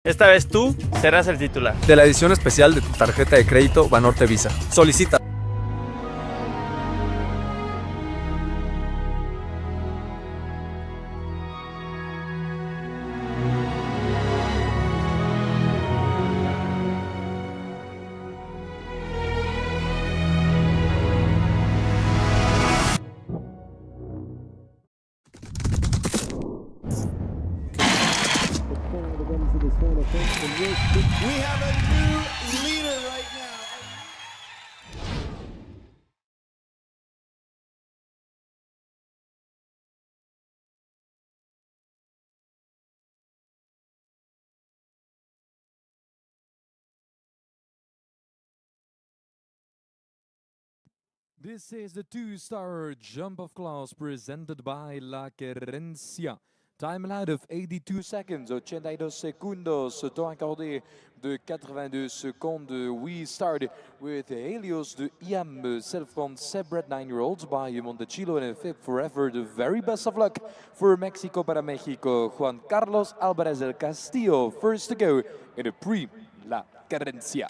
Esta vez tú serás el titular. De la edición especial de tu tarjeta de crédito Banorte Visa. Solicita. We have a new leader right now. This is the two-star jump of class presented by La Querencia. Time allowed of 82 seconds, 82 segundos, temps accordé de 82 secondes. We start with Helios de IAM, self-run Sebred 9-year-olds by Montechilo and Fib Forever. The very best of luck for Mexico para Mexico. Juan Carlos Alvarez del Castillo, first to go in the Prix La Querencia.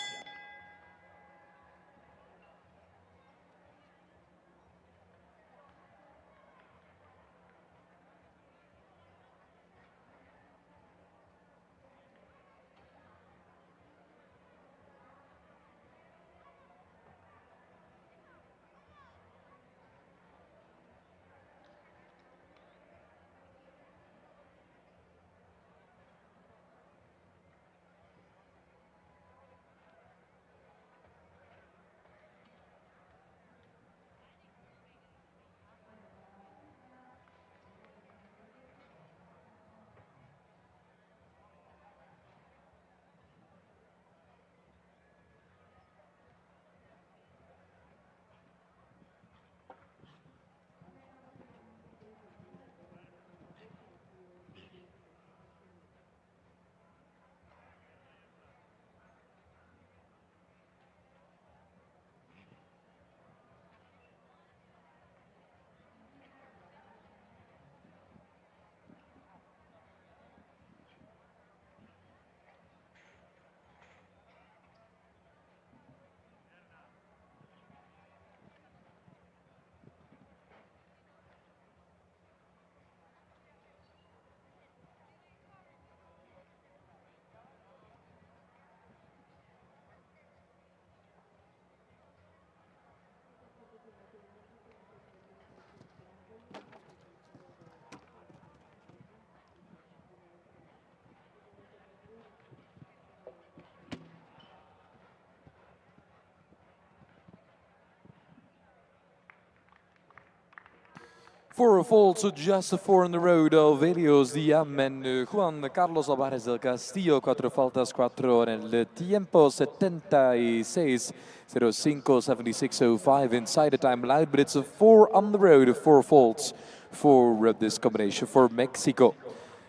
Four faults, just four on the road of Helios Diam and Juan Carlos Alvarez del Castillo. Cuatro faltas, cuatro en el tiempo, 76:05 inside the time allowed, but it's a four on the road, four faults for this combination for Mexico.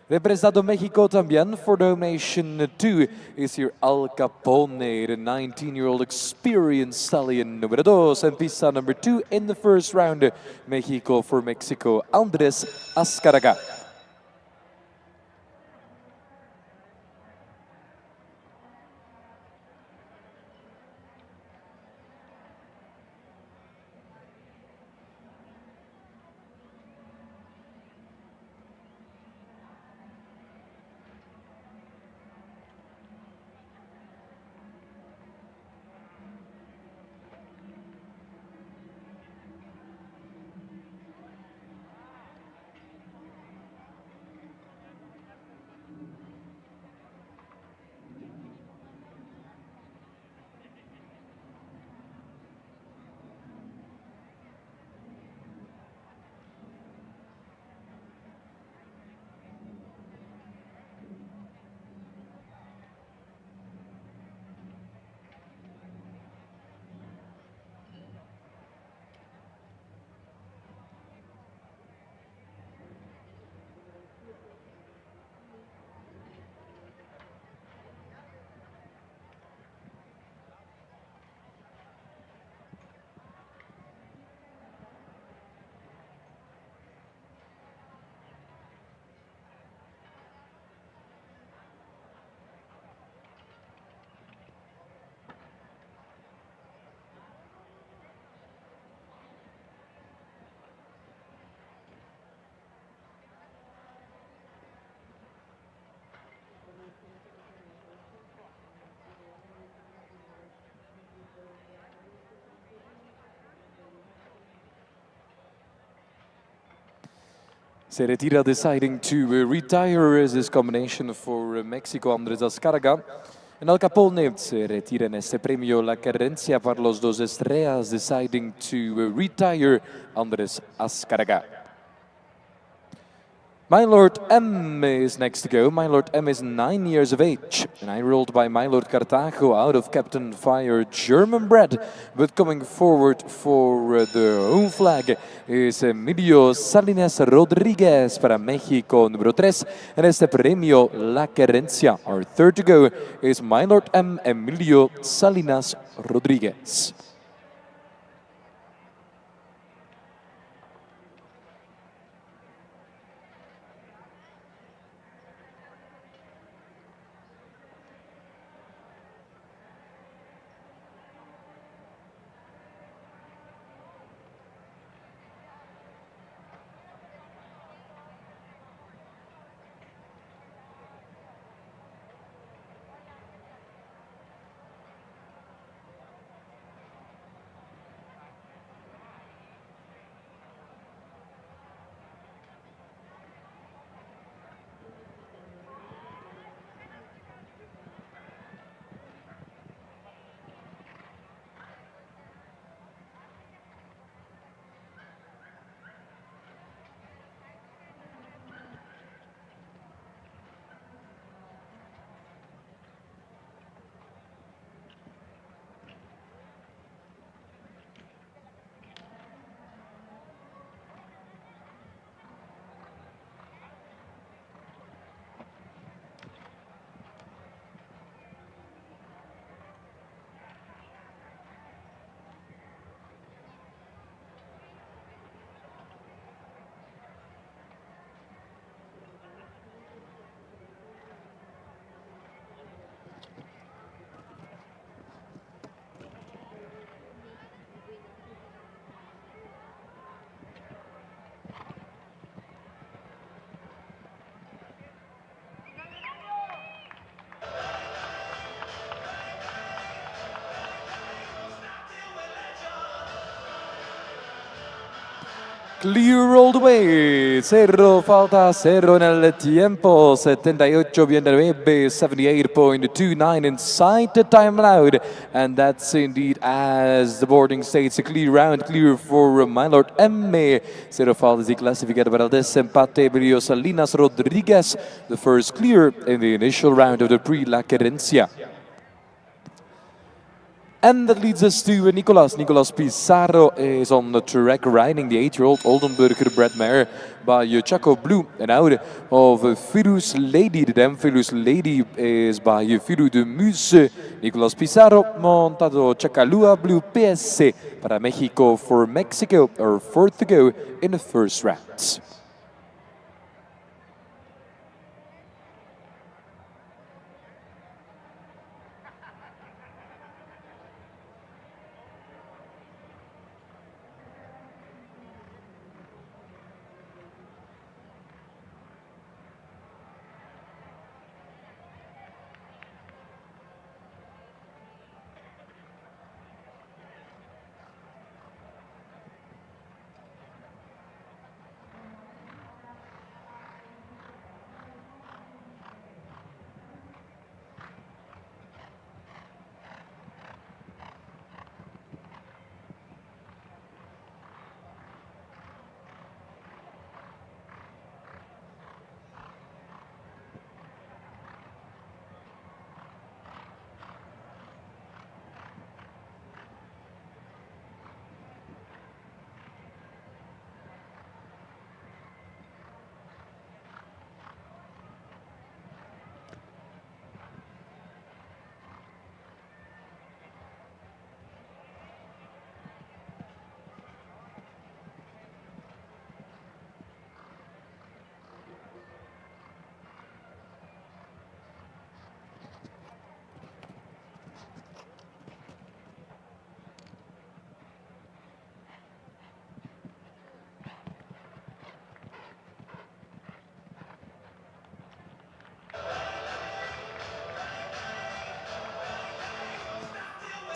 Representado Mexico también for donation 2 is here Al Capone, the 19-year-old experienced stallion número 2, and pista number 2 in the first round. Mexico for Mexico, Andrés Azcárraga. Se retira deciding to retire as this combination for Mexico, Andrés Azcárraga. En Al Capone neemt se retira en este premio la Querencia para los dos estrellas, deciding to retire Andrés Azcárraga. My Lord M is next to go. My Lord M is 9 years of age, and I rolled by My Lord Cartago out of Captain Fire, German bred. But coming forward for the home flag is Emilio Salinas Rodríguez para México, número 3. En este premio, La Querencia. Our third to go is My Lord M, Emilio Salinas Rodríguez. Clear all the way, cero falta, cero en el tiempo, 78.9, 78.29 inside the time allowed. And that's indeed, as the boarding states, a clear round, clear for My Lord M. Cero faltas y clasificado para el desempate, Emilio Salinas Rodríguez, the first clear in the initial round of the pre-La Querencia. And that leads us to Nicolas. Nicolas Pizarro is on the track riding the 8-year-old Oldenburger bred mare by Chaco Blue. And out of Firus Lady, the dam Firus Lady is by Firu de Muse. Nicolas Pizarro montado Chacalua Blue PS para México for Mexico, or fourth to go in the first round.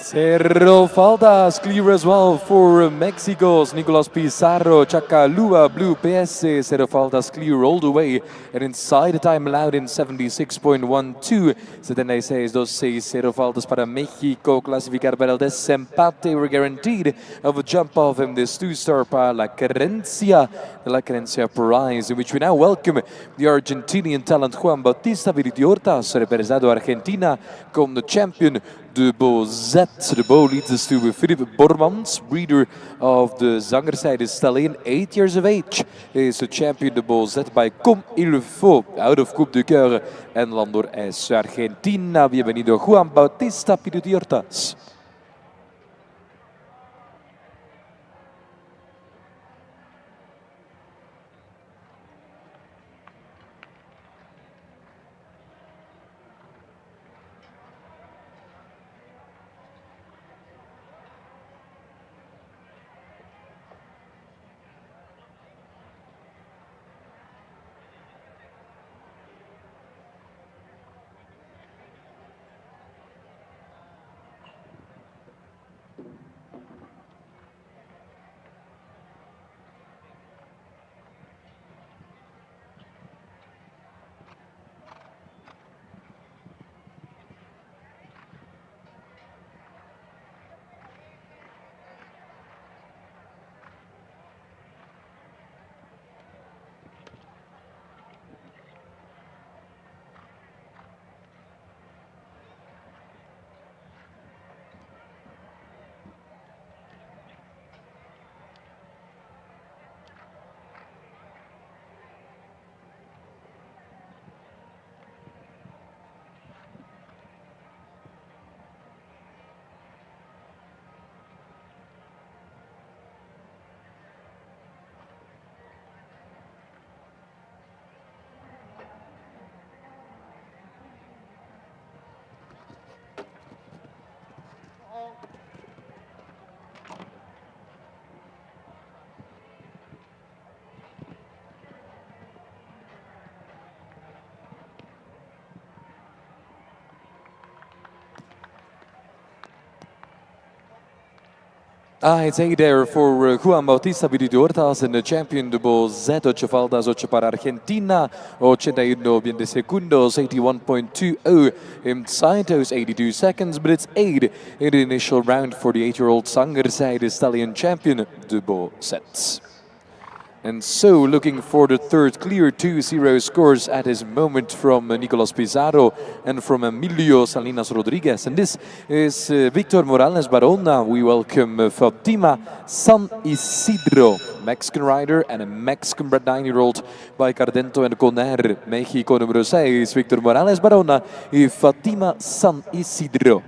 Zero faltas, clear as well for Mexico's Nicolas Pizarro, Chacalua, Blue PS, zero faltas, clear all the way. And inside the time allowed in 76.12. 76.26, zero faltas para México, clasificar para el desempate. We're guaranteed of a jump off in this two-star para La Querencia, the La Querencia Prize, in which we now welcome the Argentinian talent Juan Bautista Viritiortas, representando Argentina, come the champion de Beau Z. The Beau leads us to Philippe Bormans, breeder of the Zangerzijde Stallion, 8 years of age. He is the champion de Beau Z by Comme il faut, out of Coupe de Coeur and Landor es Argentina. Bienvenido Juan Bautista Viritiortas. It's A there for Juan Bautista Viritiortas and the champion de Beau Z, 8 faltas, 8 para Argentina, 81 segundos, 81.20 inside those 82 seconds, but it's 8 in the initial round for the 8-year-old Zangerzijde Stallion champion de Beau Z. And so, looking for the third clear 2-0 scores at this moment from Nicolas Pizarro and from Emilio Salinas Rodriguez. And this is Victor Morales Barona. We welcome Fatima San Isidro, Mexican rider and a Mexican bred 9-year-old by Cardento and Coner. México número 6, Victor Morales Barona y Fatima San Isidro.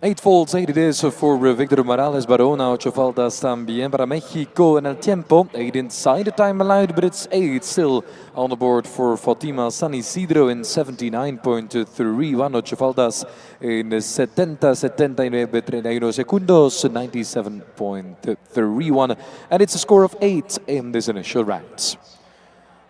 8 faults, 8 it is for Victor Morales Barona, 8 faltas también para México. And el tiempo, 8 inside the time allowed, but it's 8 still on the board for Fatima San Isidro in 79.31, 8 faltas in 79 segundos, 97.31, and it's a score of 8 in this initial round.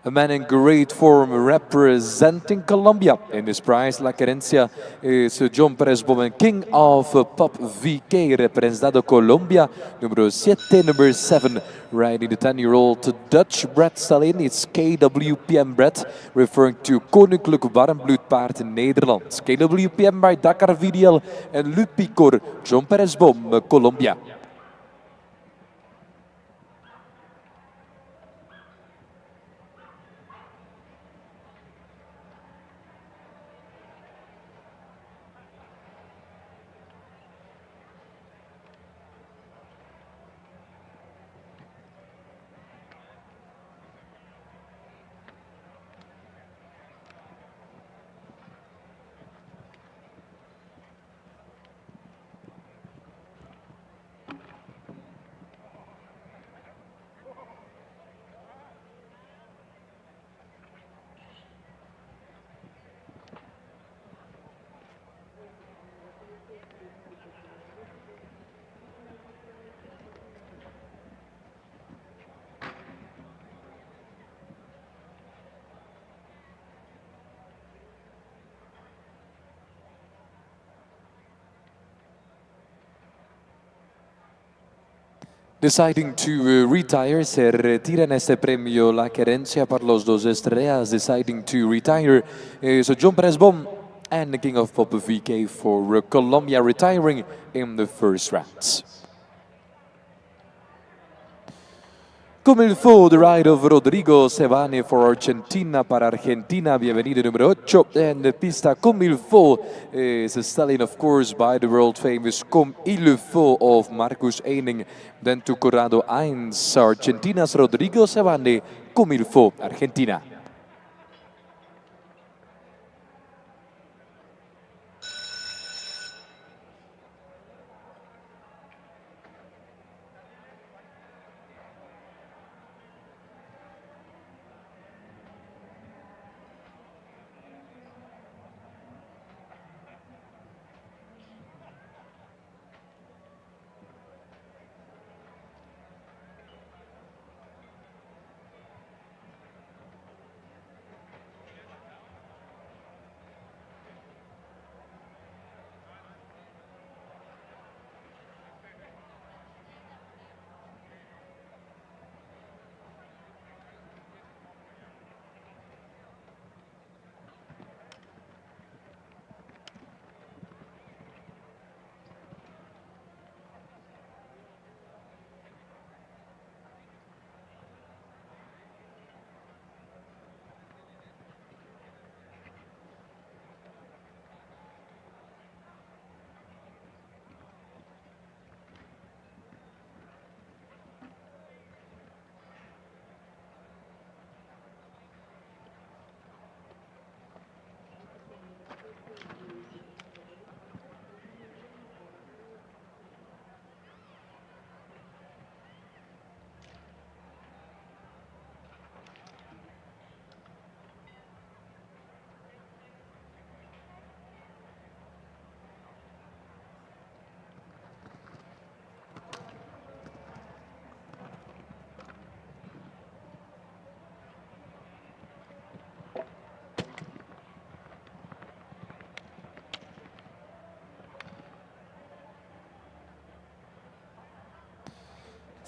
A man in great form representing Colombia in this prize. La Querencia is John Perez Bowman, king of Pop VK, representado Colombia. Número 7, number 7, riding the 10-year-old Dutch bred stallion. It's KWPM bred, referring to Koninklijk Warmbloedpaard in Nederland. KWPM by Dakar VDL en Lupicor, John Perez Bowman, Colombia. Deciding to retire, se retira en este premio La Querencia para los dos estrellas. Deciding to retire is John Perez Bom and the King of Pop VK for Colombia, retiring in the first round. Como il faut, the ride of Rodrigo Sevane for Argentina para Argentina. Bienvenido número 8. And the pista Comme il faut is a stallion, of course, by the world famous Comme il faut of Marcus Eining. Then to Corrado 1, Argentina's Rodrigo Sevane, Comme il faut, Argentina.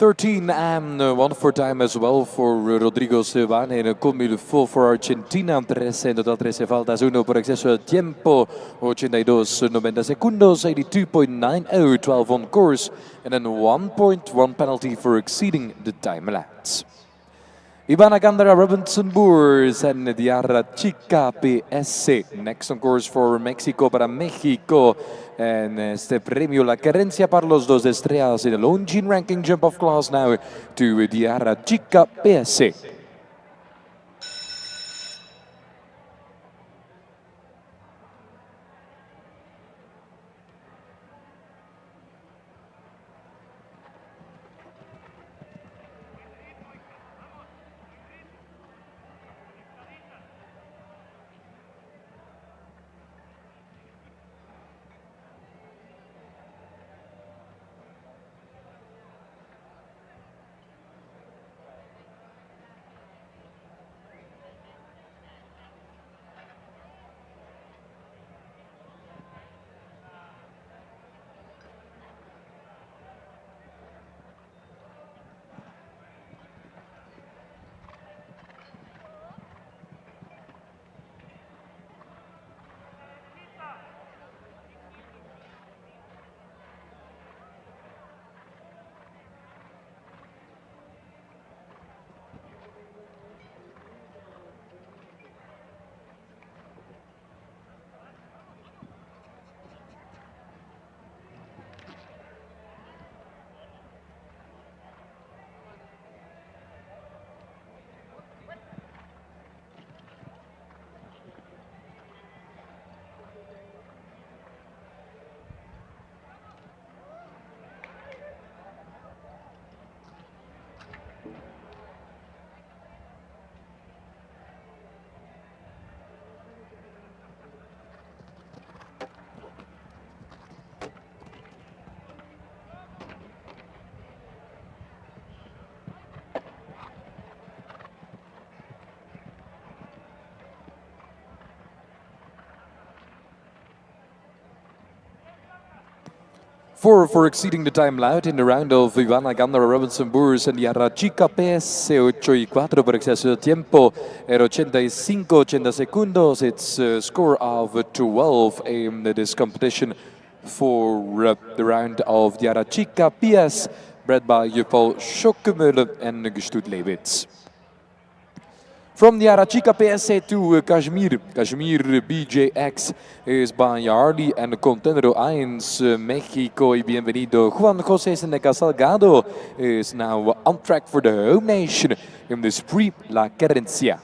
And one for time as well for Rodrigo Sevane en Comme il faut for Argentina. 13 en total, 13 faltas, 1 por exceso de tiempo. 82, 90 segundos, 82.90, 12 on course. And then 1.1 penalty for exceeding the time allowed. Ivana Gandara Robinson Boers and Diarra Chica PS. Next on course for Mexico para México. And este premio La Querencia para los dos estrellas in the Longines ranking jump of class now to Diarra Chica PS. For exceeding the time allowed in the round of Ivana Gandara Robinson Burrs and Yarachica PS 8 y 4 por exceso de tiempo, 85-80 segundos. It's a score of 12 in this competition for the round of Yarachica PS, bred by Paul Schokkemölle and Gestut Lewitz. From the Arachica PSA to Kashmir. Kashmir BJX is by Harley and Contendero 1 Mexico y bienvenido. Juan José Seneca Salgado is now on track for the home nation in this pre-La Querencia.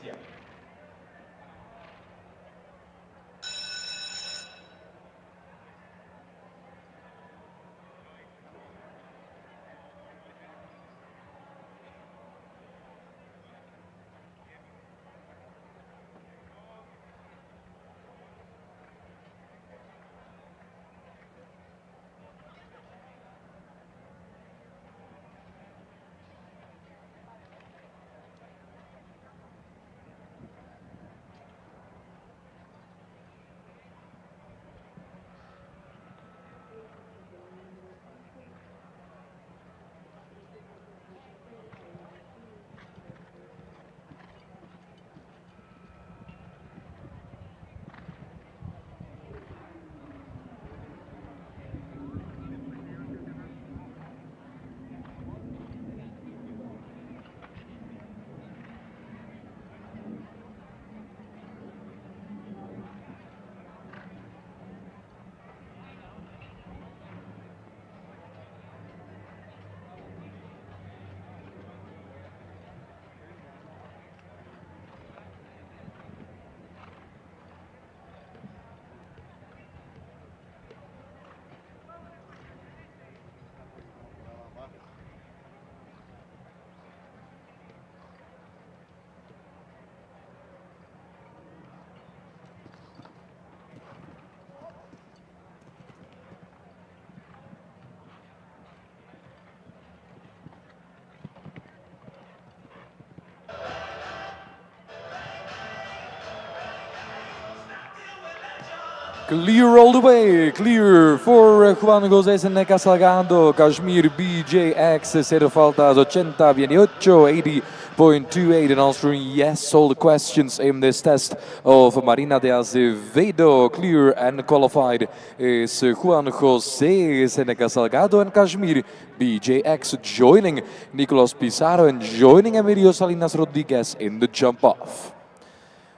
Clear all the way, clear for Juan José Seneca Salgado, Kashmir BJX, zero faltas, 80, viene 8, 80.28, and answering yes all the questions in this test of Marina de Azevedo. Clear and qualified is Juan José Seneca Salgado and Kashmir BJX joining Nicolas Pizarro and joining Emilio Salinas Rodriguez in the jump off.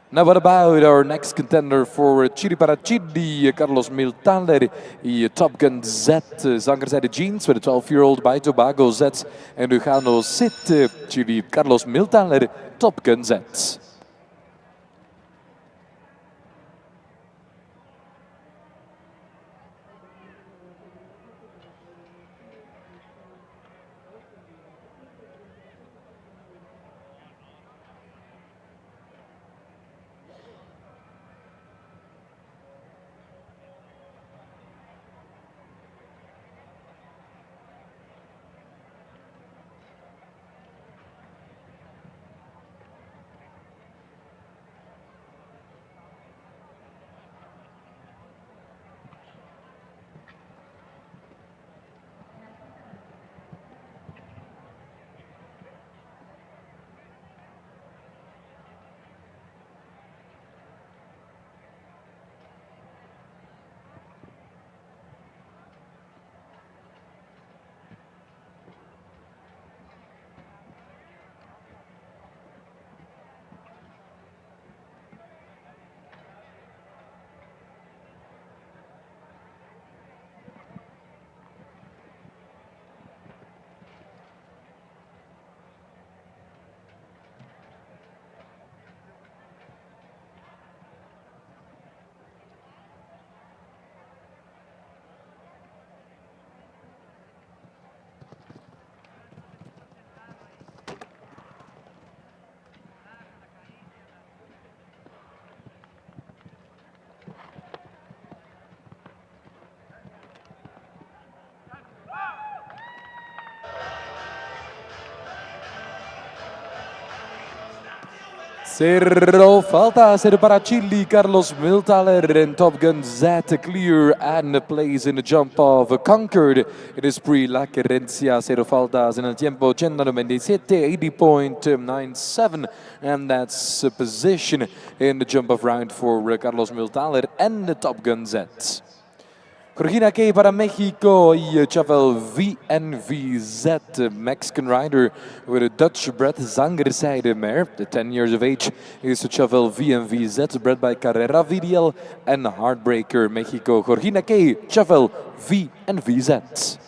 Now what about our next contender for Chiri para Chiri, Carlos Miltaler y Top Gun Z, zangerzijde jeans with a 12-year-old by Tobago Z en we gaan nog zitten, Chiri Carlos Miltaler, Top Gun Z. Zero falta, zero para Chile, Carlos Miltaler and Top Gun Z clear and plays in the jump of Concord. It is pre-La Querencia, zero faltas in el tiempo 197, 80.97, and that's a position in the jump of round for Carlos Miltaler and the Top Gun Z. Georgina K para Mexico y Chavel VNVZ, Mexican rider with a Dutch bred Zangerzijde mare. The 10 years of age is Chavel VNVZ, bred by Carrera VDL and Heartbreaker Mexico. Georgina K, Chavel VNVZ.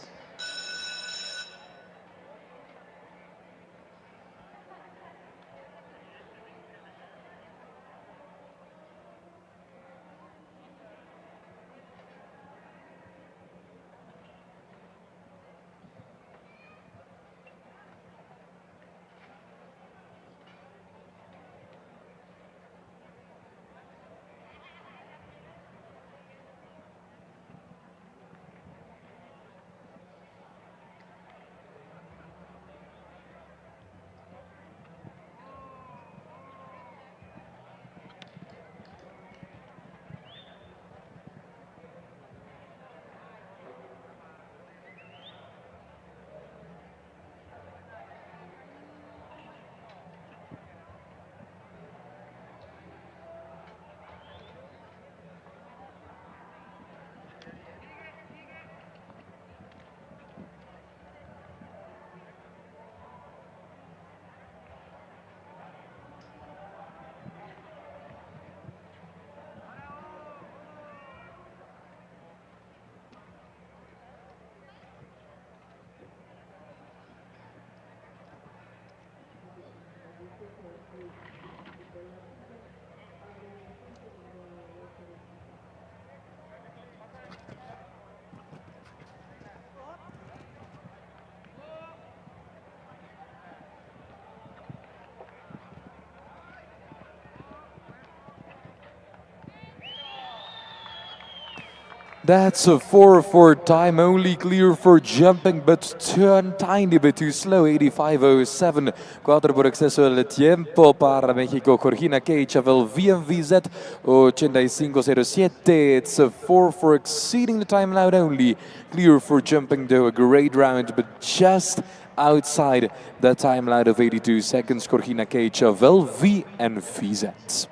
That's a 4 for time, only clear for jumping, but turn tiny bit too slow, 85.07. 4 por exceso del tiempo para México, Georgina K, Chavel VMVZ, 85.07. It's a 4 for exceeding the time allowed only. Clear for jumping though, a great round, but just outside the time allowed of 82 seconds, Georgina K, Chavel VMVZ.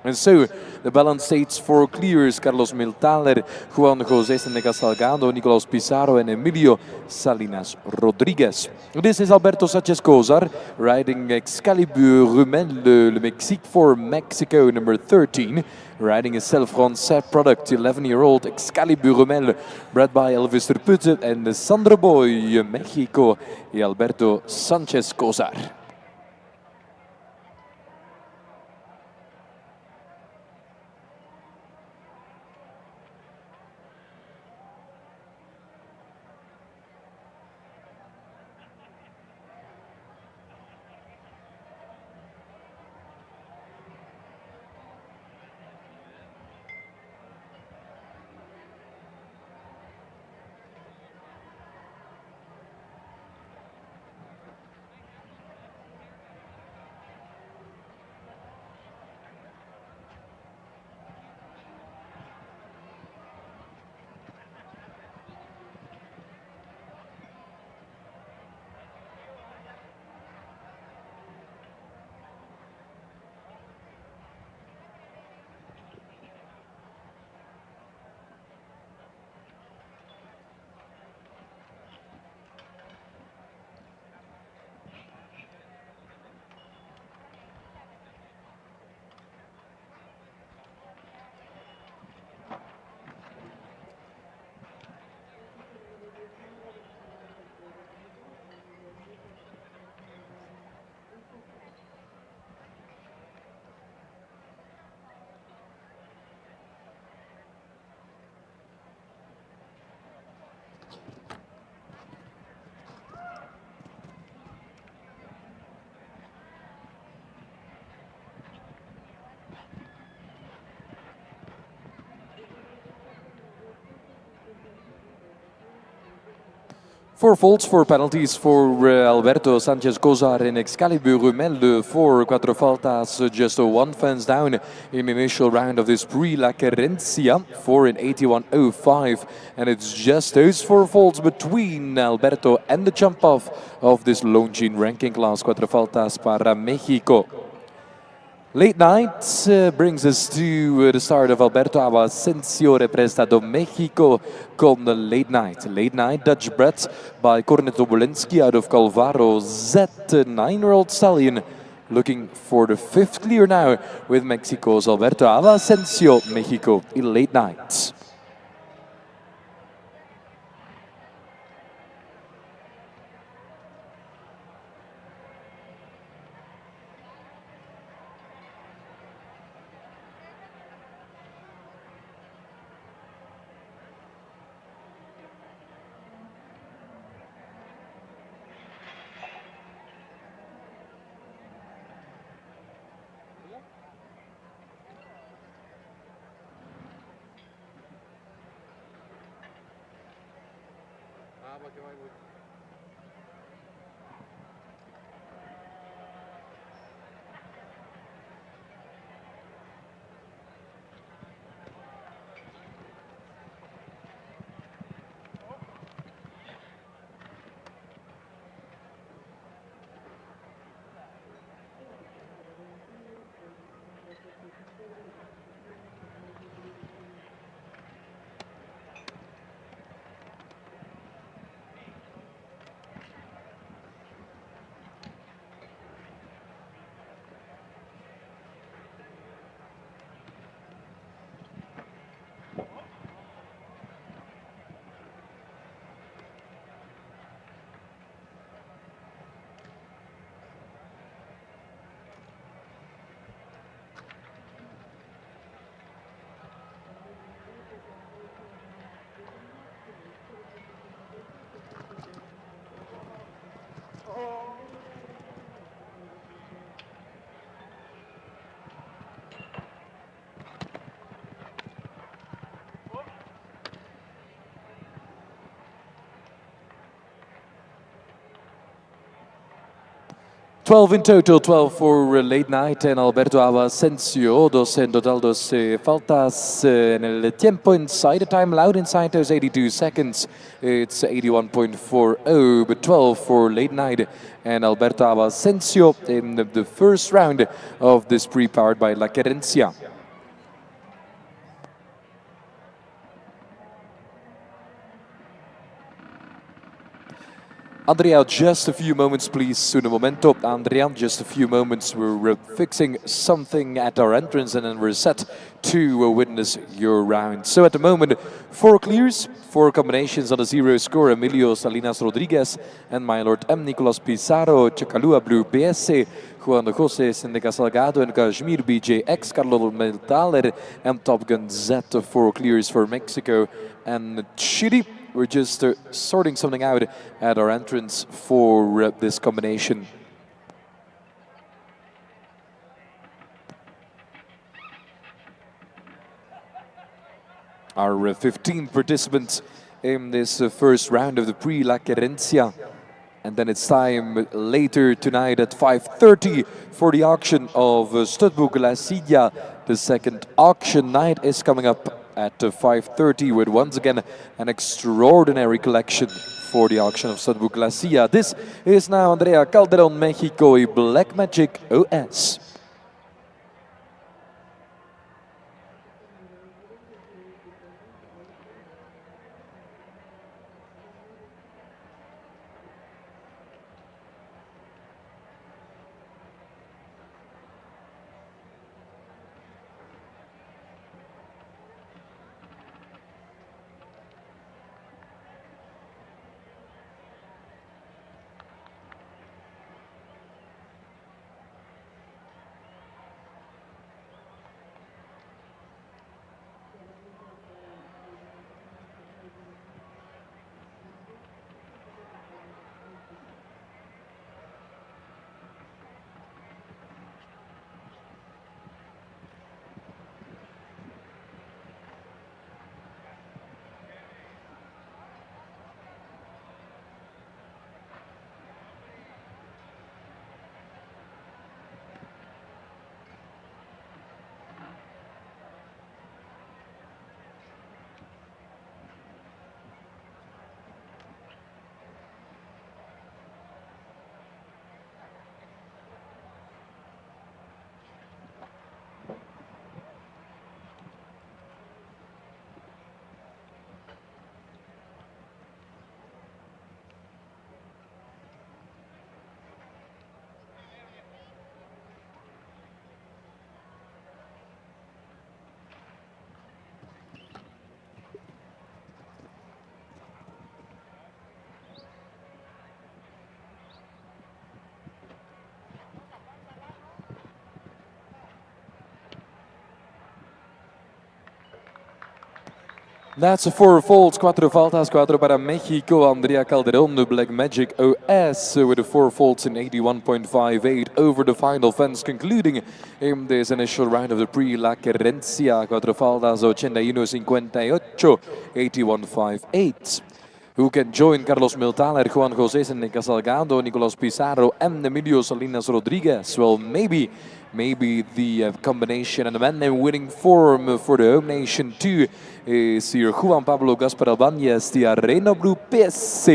And so, the balance states for clears: Carlos Miltaler, Juan José Seneca Salgado, Nicolas Pizarro, and Emilio Salinas Rodriguez. This is Alberto Sanchez Cozar, riding Excalibur Rumel, Le Mexique for Mexico, number 13. Riding a self-concept product, 11-year-old Excalibur Rumel, bred by Elvis Terputte and Sandro Boy, Mexico, y Alberto Sanchez Cozar. 4 faults, 4 penalties for Alberto Sanchez Cozar in Excalibur Rumelde, 4 quattro faltas, just 1 fence down in the initial round of this pre-La Querencia, 4 in 81.05, and it's just those 4 faults between Alberto and the jump off of this Longines ranking class, quattro faltas para Mexico. Late night brings us to the start of Alberto Asensio representado Mexico con the late night. Late night Dutch bred by Corneto Bolensky out of Calvaro Z, 9-year-old stallion, looking for the 5th clear now with Mexico's Alberto Asensio, Mexico in late night. $12 in total, 12 for late night, and Alberto Asensio, dos en total, dos faltas en el tiempo inside, the time allowed inside those 82 seconds, it's 81.40, but 12 for late night, and Alberto Asensio in the first round of this pre-powered by La Querencia. Andrea, just a few moments, please. Un momento, Andrea, just a few moments. We're fixing something at our entrance and then we're set to witness your round. So at the moment, 4 clears, 4 combinations on a 0 score. Emilio Salinas Rodriguez and my Lord M. Nicolas Pizarro, Chacalua Blue BS, Juan de Jose Sendeca Salgado and Kashmir BJX, Carlos Metaler and Top Gun Z, 4 clears for Mexico and Chile. We're just sorting something out at our entrance for this combination. Our 15 participants in this first round of the pre-La Querencia. And then it's time later tonight at 5:30 for the auction of Studbook La Silla. The second auction night is coming up at 5:30 with once again an extraordinary collection for the auction of Studbook La Silla. This is now Andrea Calderon, Mexico, y Black Magic OS. That's 4 faults, 4 faltas, 4 para Mexico. Andrea Calderon, the Black Magic OS, with the 4 faults in 81.58 over the final fence, concluding in this initial round of the pre-La Querencia. 4 faltas, 81.58, 81.58. Who can join Carlos Miltaler, Juan José Seneca Salgado, Nicolas Pizarro, and Emilio Salinas Rodriguez? Well, maybe the combination and the man winning form for the home nation too is here Juan Pablo Gaspar Albañez, the Arena Blue PS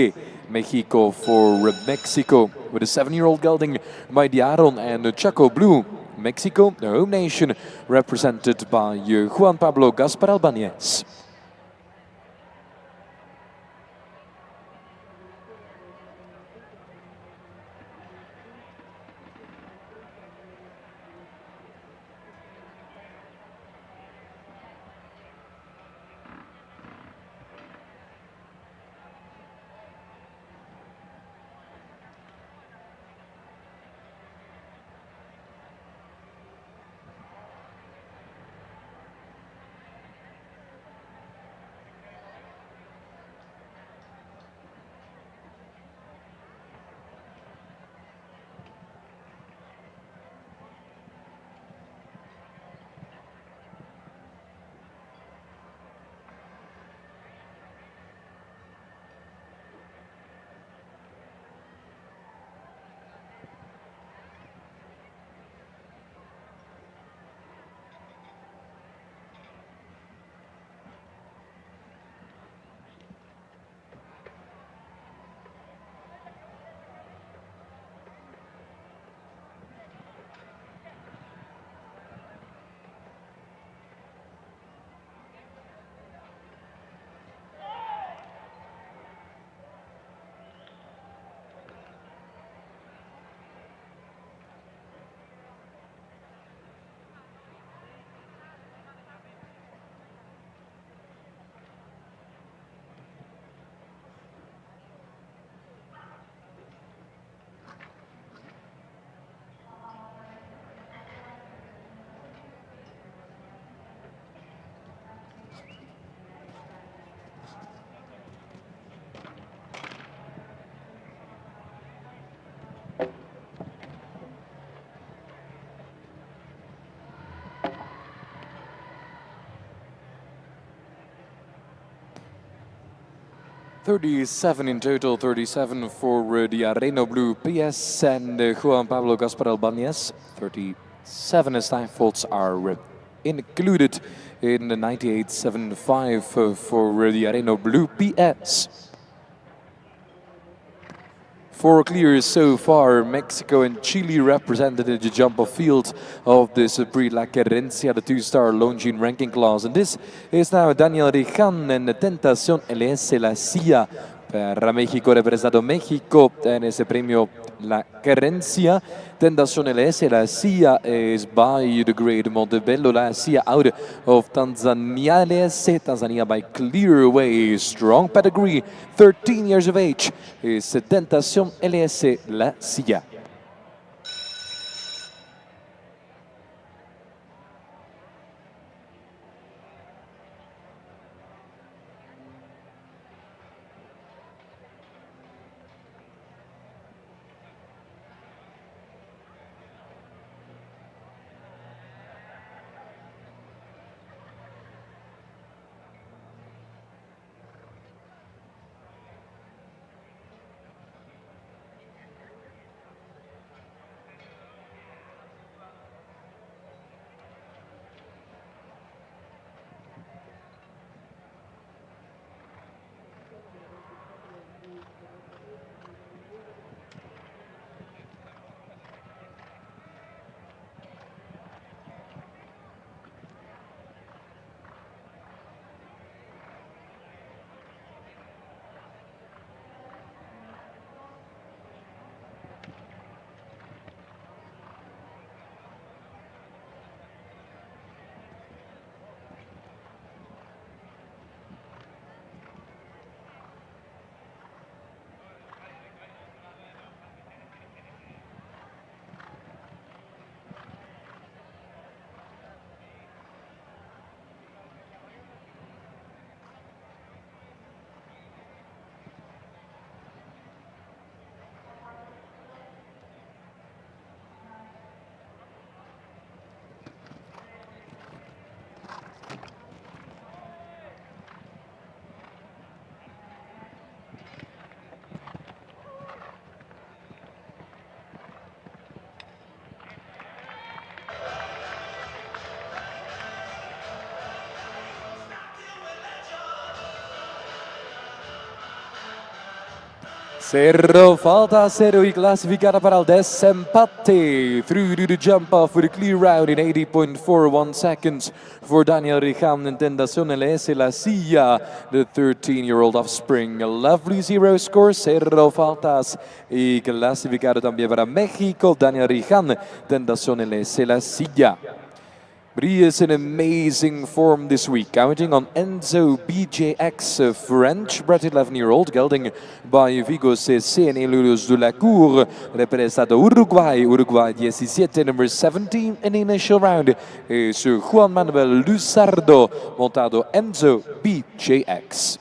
Mexico for Mexico, with a 7-year-old gelding by the Aron and the Chaco Blue. Mexico, the home nation, represented by Juan Pablo Gaspar Albañez. $37 in total, 37 for the Arena Blue PS and Juan Pablo Gaspar Albañez. 37 as time faults are included in the 98.75 for the Arena Blue PS. 4 clears so far. Mexico and Chile represented in the jump-off field of this pre-La Querencia, the 2-star Longines ranking class. And this is now Daniel Rijan and Tentación LS La CIA para México, representado México en ese premio La Querencia. Tentación LS La CIA is by the great Montebello La CIA out of Tanzania. LS, Tanzania by clear away. Strong pedigree, 13 years of age, is Tentación LS La CIA. Zero falta, zero y clasificada para el desempate. Through to the jump off with a clear round in 80.41 seconds for Daniel Rijan en Tentación LS La Silla, the 13-year-old offspring. A lovely zero score, zero faltas. Y clasificado también para México, Daniel Rijan, Tentación LS La Silla. But he is in amazing form this week, counting on Enzo BJX, a French-bred 11-year-old, gelding by Vigo CC en Eludos de la Cour, representado Uruguay, Uruguay 17, number 17 in the initial round, es Juan Manuel Luzardo, montado Enzo BJX.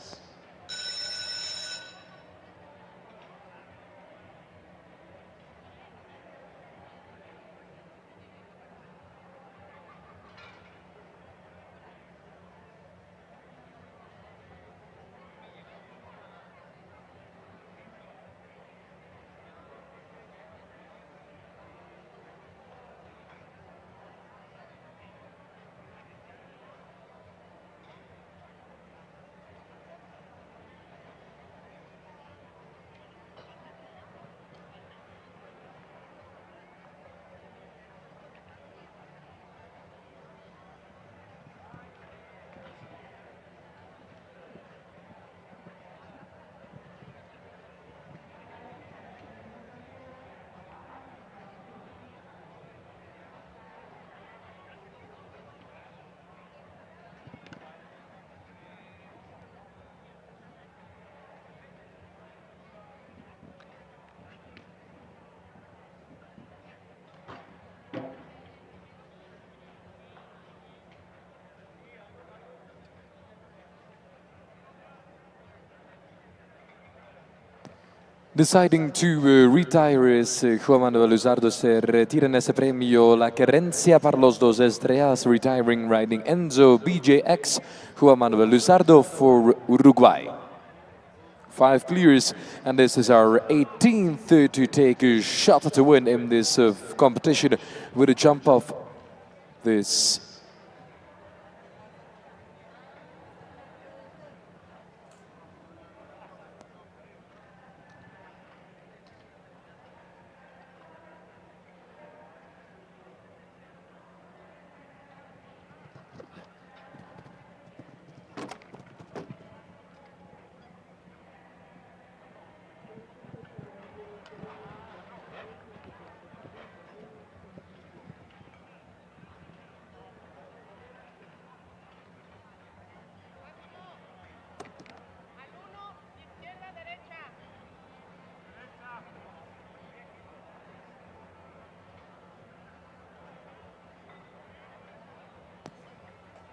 Deciding to retire es Juan Manuel Luzardo, se retira en ese premio la Querencia para los dos estrellas, retiring riding Enzo BJX, Juan Manuel Luzardo for Uruguay. 5 clears, and this is our 18th to take a shot at the win in this competition with a jump off this.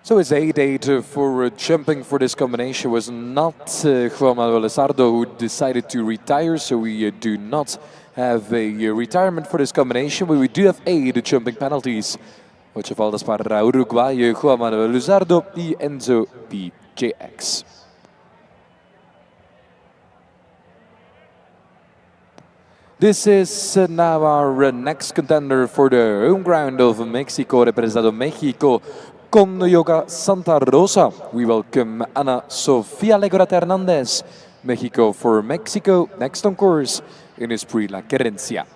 So it's 8-8 for jumping for this combination. Was not Juan Manuel Luzardo who decided to retire, so we do not have a retirement for this combination, but we do have 8 jumping penalties. 8 faltas para Uruguay, Juan Manuel Luzardo y Enzo BJX. This is now our next contender for the home ground of Mexico, representado México, con Yoga Santa Rosa. We welcome Ana Sofía Legorata Hernández, Mexico for Mexico, next on course in Esprit La Querencia.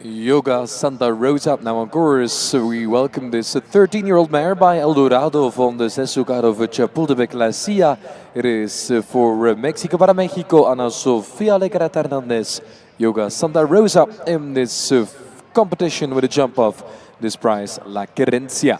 Yoga Santa Rosa. Now, of course, we welcome this 13-year-old mare by Eldorado van de Zesugado of Chapultepec La Silla. It is for Mexico para Mexico, Ana Sofia Legarreta Hernandez. Yoga Santa Rosa in this competition with a jump of this prize, La Querencia.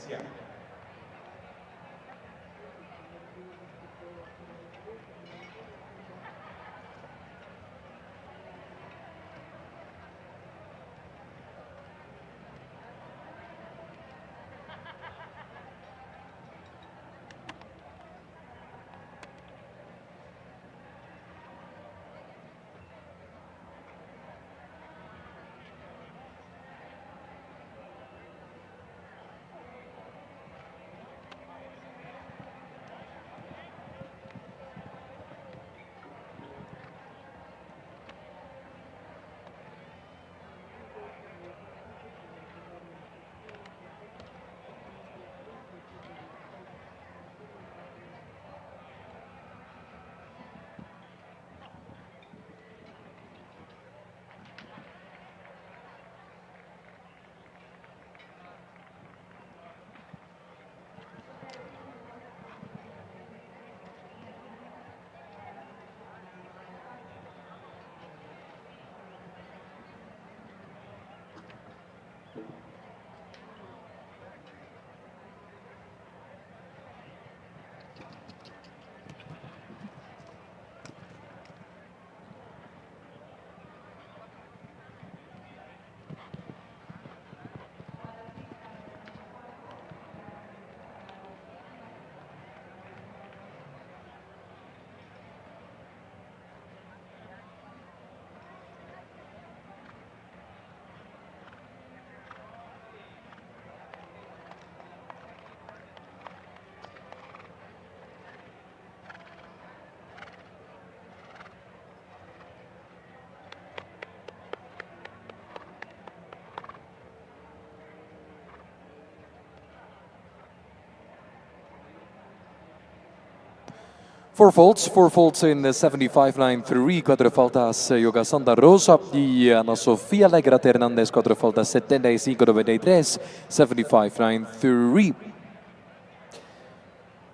Four faults in 75.93, cuatro faltas Yoga Santa Rosa y Ana Sofia Legarreta Hernandez, cuatro faltas 75.93, 75.93.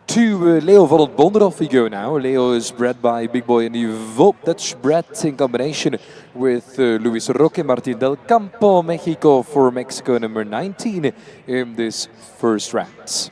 To Leo van het Bonderhof we go now. Leo is bred by Big Boy and Ivo. Dutch bred in combination with Luis Roque Martin del Campo, Mexico for Mexico number 19 in this first round.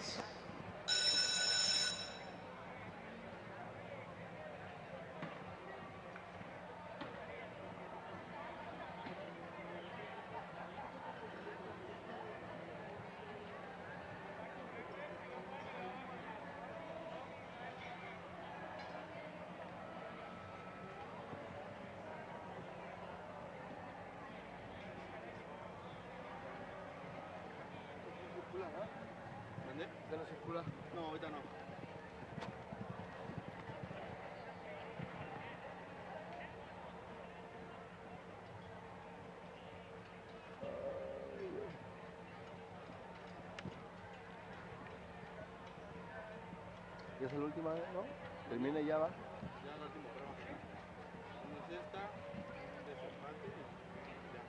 No, ahorita no. Ya es la última, ¿no? Termina y ya va. Ya el último creo. No es esta, desempate y ya.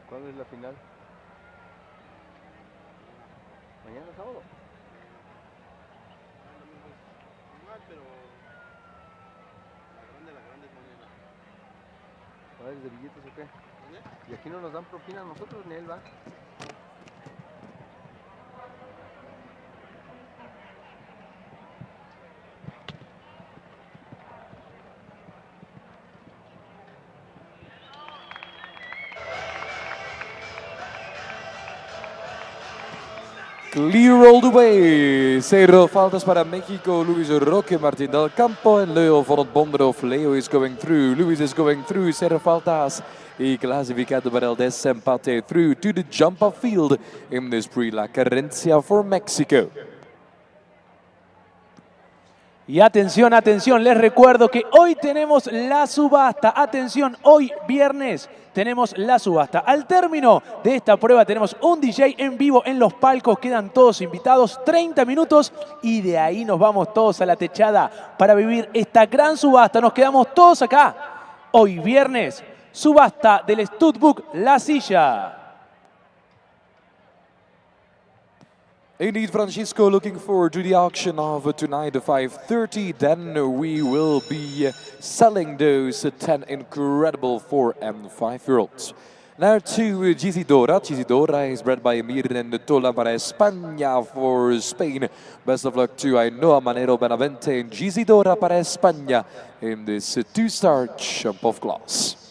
¿Cuándo es la final? ¿Mañana sábado? Igual, pero la grande es mañana. ¿Padres de billetes o qué? ¿Dónde? Y aquí no nos dan propina a nosotros, ni él va. Clear all the way. Cero faltas para México. Luis Roque Martin del Campo en Leo van het Bonderhof. Leo is going through. Luis is going through. Cero faltas. Y clasificado para el desempate through to the jump off field in this pre La Querencia for Mexico. Y atención, atención, les recuerdo que hoy tenemos la subasta. Atención, hoy viernes tenemos la subasta. Al término de esta prueba tenemos un DJ en vivo en los palcos. Quedan todos invitados, 30 minutos y de ahí nos vamos todos a la techada para vivir esta gran subasta. Nos quedamos todos acá. Hoy viernes, subasta del Studbook La Silla. Indeed, Francisco, looking forward to the auction of tonight at 5:30. Then we will be selling those 10 incredible 4 and 5-year-olds. Now to Gisidora. Gisidora is bred by Emir and Tola para España for Spain. Best of luck to Ainhoa Manero Benavente and Gisidora para España in this 2-star jump of class.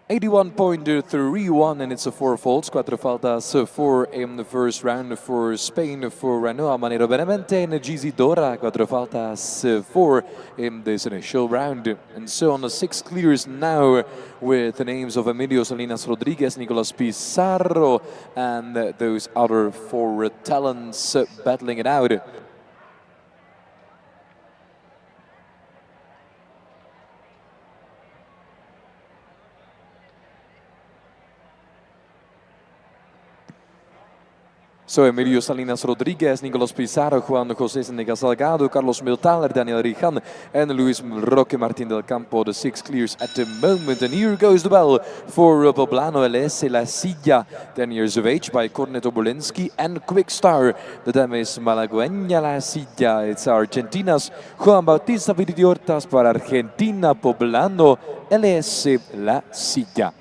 $81.31 and it's a 4 faults, 4 faltas, 4 in the first round for Spain for Ainhoa Manero Benavente and Gisidora, 4 faltas, 4 in this initial round. And so on the 6 clears now with the names of Emilio Salinas Rodriguez, Nicolas Pizarro and those other 4 talents battling it out. So Emilio Salinas Rodriguez, Nicolas Pizarro, Juan José Senega Salgado, Carlos Miltaler, Daniel Rijan, and Luis Roque Martín del Campo. The 6 clears at the moment. And here goes the bell for Poblano LS La Silla, 10 years of age, by Corneto Bolensky and Quick Star. The dam is Malagueña La Silla. It's Argentina's Juan Bautista Viridiortas para Argentina, Poblano LS La Silla.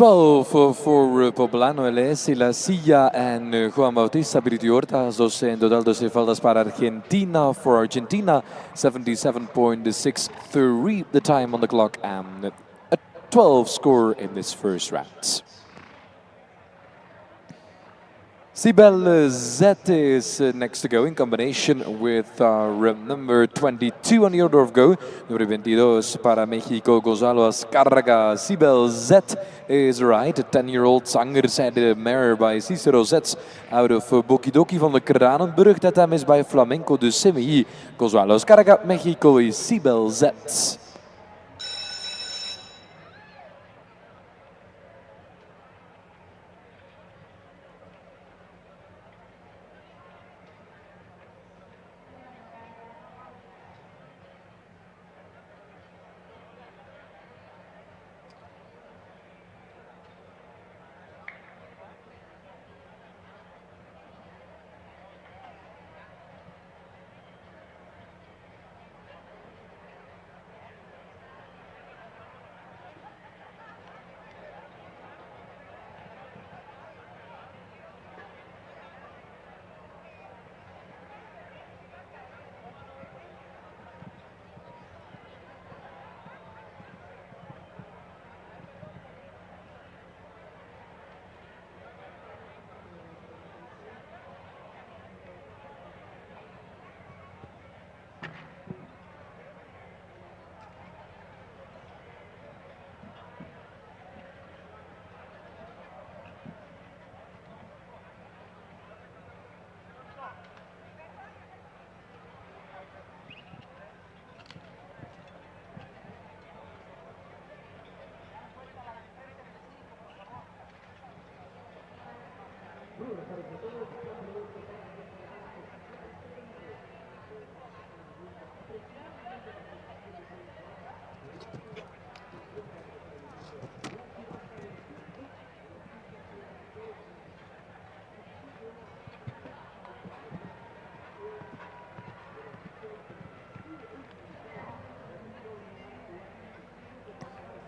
12 voor Poblano LS, La Silla en Juan Bautista Biritiortas. 12 en total, 12 faltas para Argentina. For Argentina, 77.63 the time on the clock and a 12 score in this first round. Sibel Z is next to go in combination with number 22 on the order of go. Número 22 para México, Gonzalo Azcárraga. Sibel Z is right. A 10-year-old Zangerzijde mare by Cicero Zets out of Bokidoki van de Kranenburg. That time is by Flamenco de CMI. Gonzalo Azcárraga, México is Sibel Z.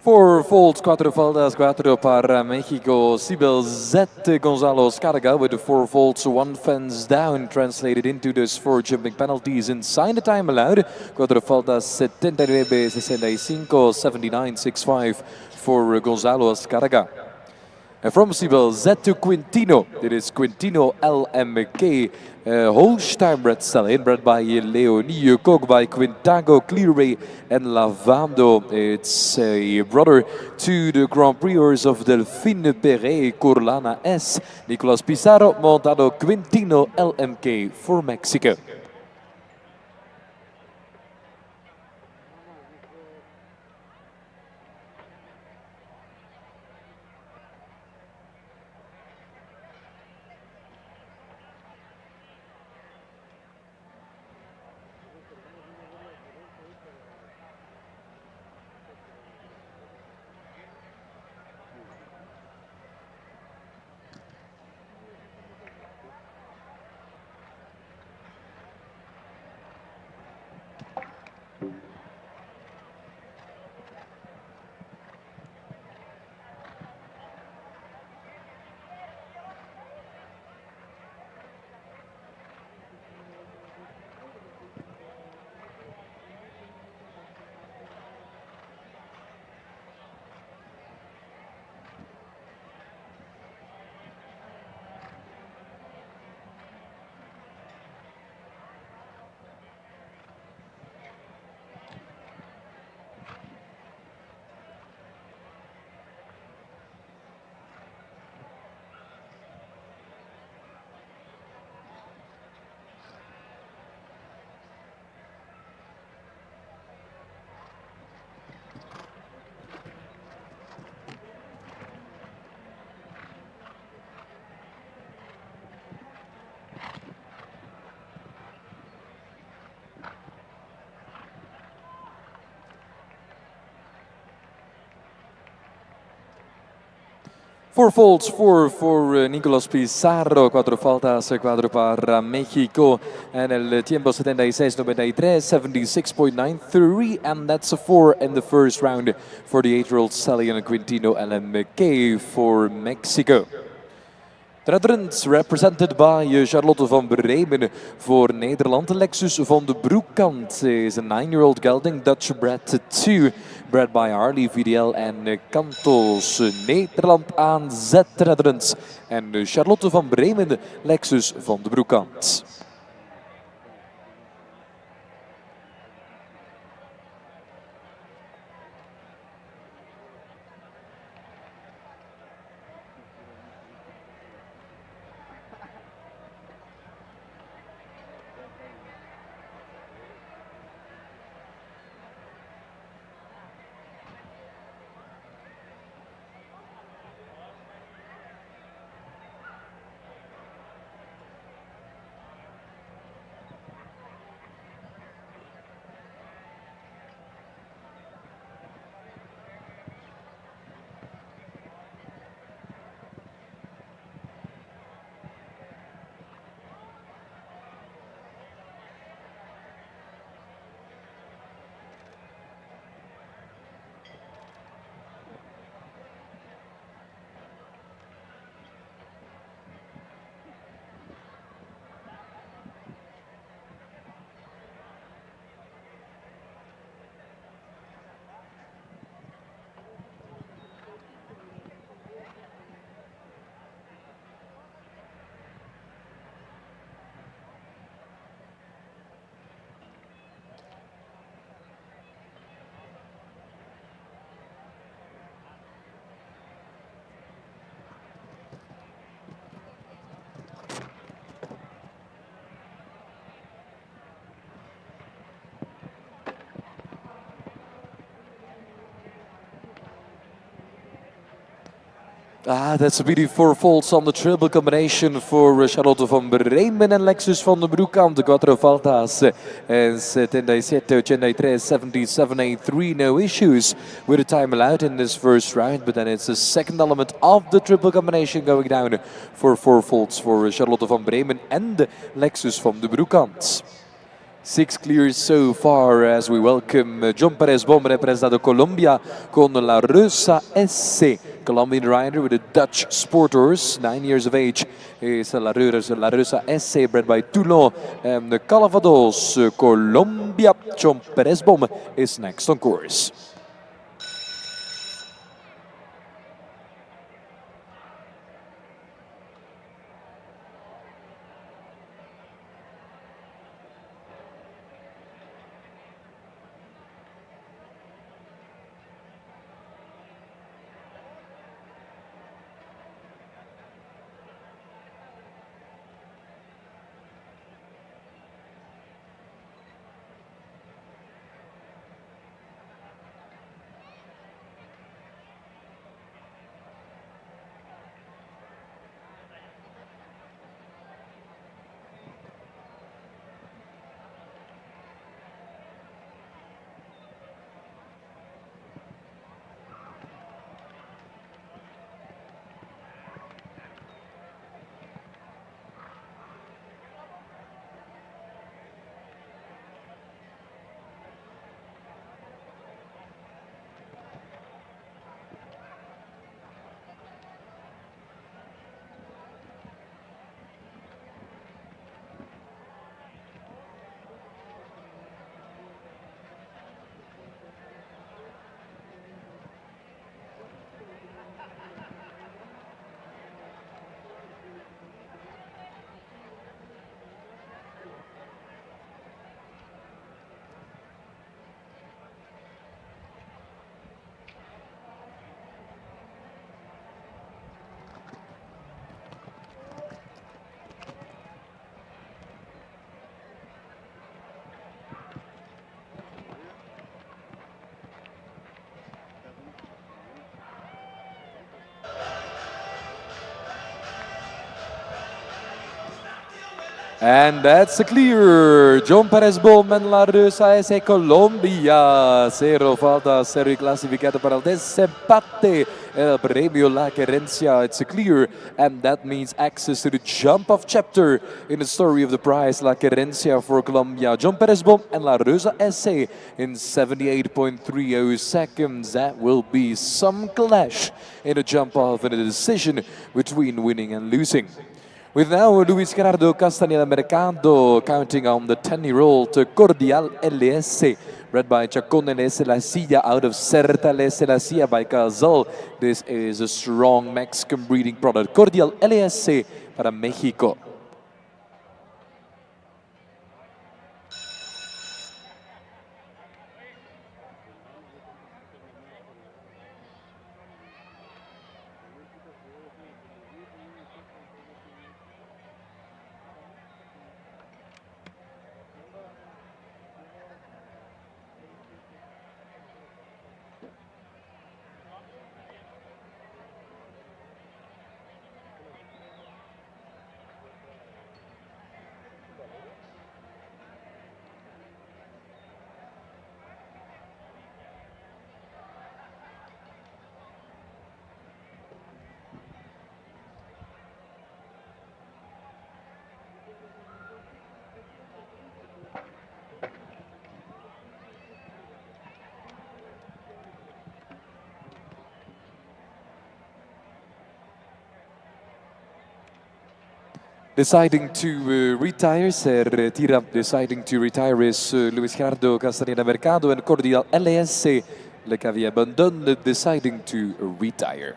Four faults, cuatro faltas, cuatro para México. Sibel Z, Gonzalo Azcárraga with the 4 faults, 1 fence down, translated into those 4 jumping penalties inside the time allowed. Cuatro faltas, 79-65, 79-65 for Gonzalo Azcárraga. And from Sibel Z to Quintino, it is Quintino LMK, Holstein bred stallion, bred by Leonie, cooked by Quintago, Clearway and Lavando. It's a brother to the Grand Prix of Delphine Perret, Corlana S, Nicolas Pizarro, montado Quintino LMK for Mexico. Four faults, four for Nicolás Pizarro, cuatro faltas, cuatro para México. And el tiempo 76.93, 76.93, and that's a 4 in the first round for the 8-year-old stallion Quintino LMK for Mexico. De Netherlands represented by Charlotte van Bremen voor Nederland. Lexus van de Broekkant is a 9-year-old gelding Dutch bred 2, bred by Harley, VDL en Cantos. Nederland aan zet de Netherlands en Charlotte van Bremen, Lexus van de Broekkant. That's a beautiful faults on the triple combination for Charlotte van Bremen and Lexus van de Broekkant. De quattro faltas and 77, 83, 77, 83. No issues with the time allowed in this first round, but then it's the second element of the triple combination going down for four faults for Charlotte van Bremen and Lexus van de Broekkant. 6 clears so far as we welcome John Perez Bom, representado Colombia con la Rusa SC. Colombian rider with a Dutch sport horse, 9 years of age, is la Rusa SC, bred by Toulon and Calvados, Colombia. John Perez Bom is next on course. And that's clear. John Perez Bowman, la Rosa S. Colombia. 0 falta, 0 y clasificado para el desempate. El premio La Querencia. It's clear. And that means access to the jump off chapter in the story of the prize La Querencia for Colombia. John Perez Bowman and La Rosa S.A. in 78.30 seconds. That will be some clash in a jump off and a decision between winning and losing. With now Luis Gerardo Castañeda Mercado counting on the 10-year-old Cordial LS, bred by Chacon LS La Silla out of Certa LS La Silla by Cazal. This is a strong Mexican breeding product. Cordial LS para México. Deciding to retire, se retira. Deciding to retire is Luis Gerardo Castañeda Mercado and Cordial LS, le Cavier Abandon, deciding to retire.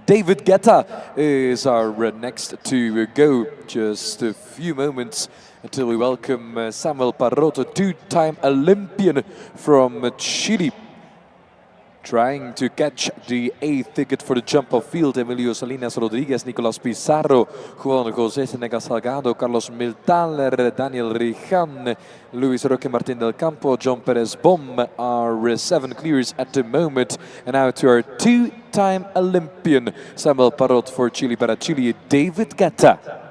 David Guetta is our next to go. Just a few moments until we welcome Samuel Parrotto, two-time Olympian from Chile. Trying to catch the 8th ticket for the jump of field. Emilio Salinas Rodriguez, Nicolás Pizarro, Juan José Seneca Salgado, Carlos Miltaler, Daniel Rijan, Luis Roque Martín del Campo, John Perez Bom are 7 clears at the moment. And now to our two-time Olympian, Samuel Parrot for Chile para Chile, David Guetta.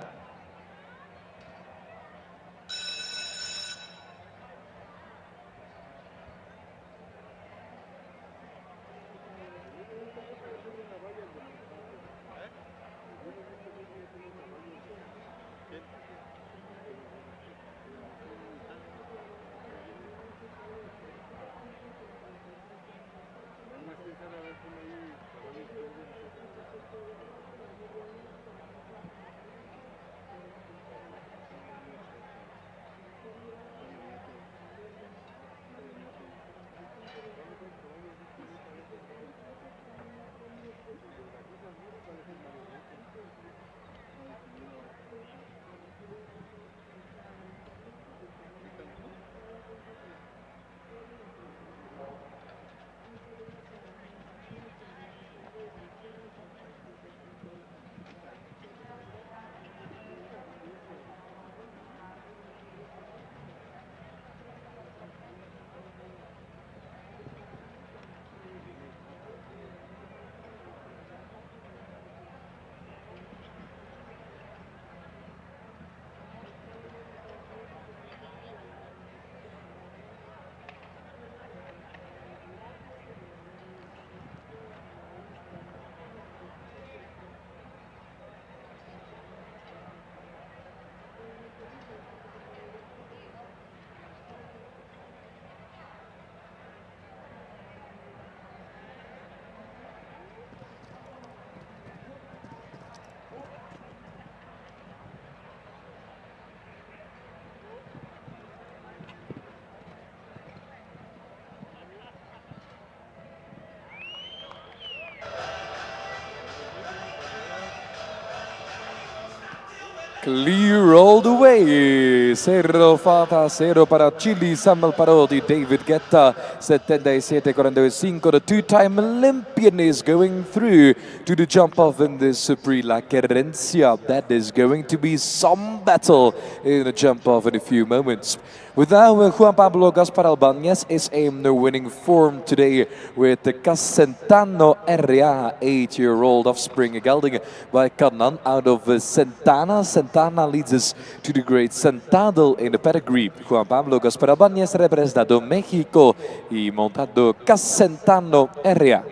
Clear all the way. 0 falta, 0 para Chile, Samuel Parrot y David Guetta. 77-45. The two-time Olympian is going through to the jump off in this Prix La Querencia. That is going to be some battle in a jump off in a few moments. With now, Juan Pablo Gaspar Albanez is in the winning form today with the Casentano RA, 8-year-old offspring gelding by Canan out of Santana. Santana leads us to the great Santadel in the pedigree. Juan Pablo Gaspar Albanez representado México y montado Casentano RA.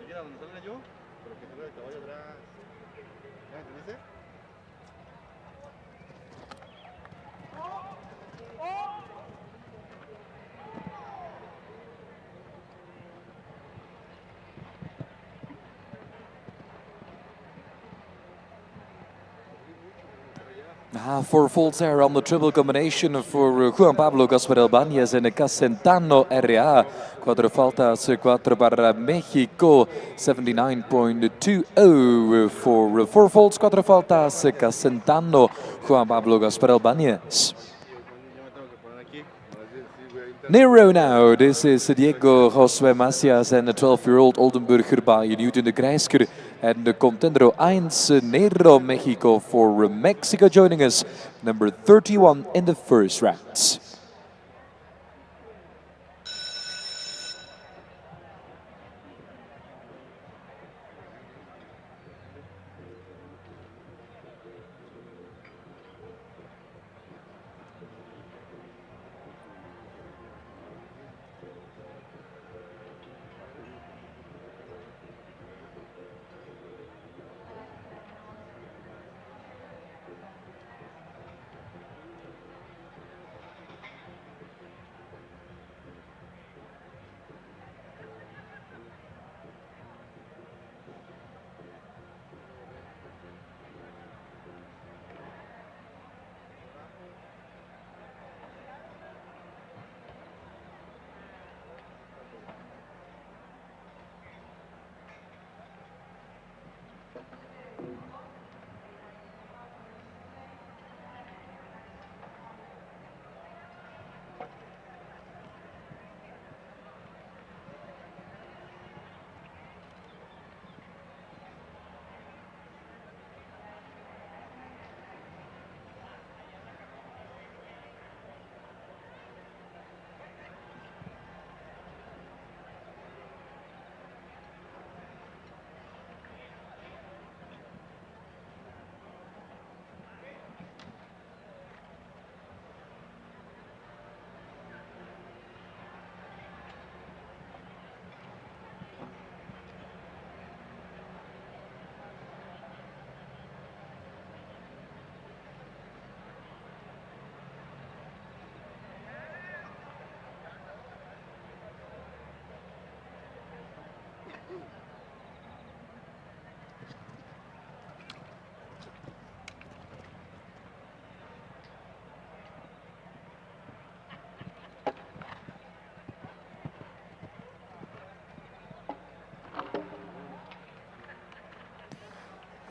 Mira, donde salga yo, pero que salga el caballo atrás. ¿Ya me entendiste? Four faults there on the triple combination for Juan Pablo Gaspar Albanez and Casentano RA. Cuatro faltas, cuatro para México. 79.20 for four faults, cuatro faltas, Casentano, Juan Pablo Gaspar Albanez. Yo me tengo que poner aquí. A ver si voy a intentar. Nero now, this is Diego Josué Macias and the 12-year-old Oldenburger by Newton de Kreisker and the contender 1 Nero Mexico for Mexico joining us, number 31 in the first round.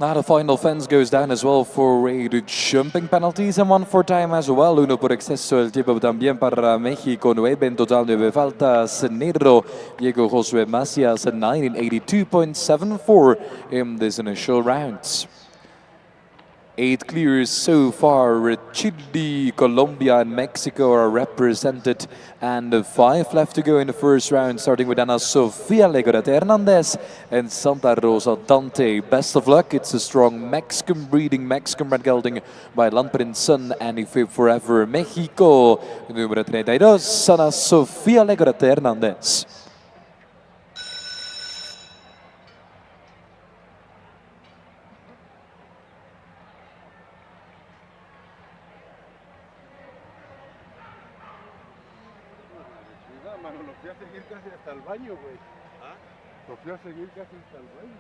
Now the final fence goes down as well for the jumping penalties and one for time as well. Uno por exceso, el tiempo también para México. 9 en total, 9 faltas. Negro, Diego Josué Macias, 982.74 in this initial round. 8 clears so far. Chile, Colombia and Mexico are represented, and 5 left to go in the first round, starting with Ana Sofia Legorete Hernandez and Santa Rosa Dante. Best of luck. It's a strong Mexican breeding, Mexican red gelding by Landprins Sun and If Forever Mexico. Número 32, Ana Sofia Legorete Hernandez. Mano, lo fui a seguir casi hasta el baño, güey. ¿Ah? Lo fui a seguir casi hasta el baño.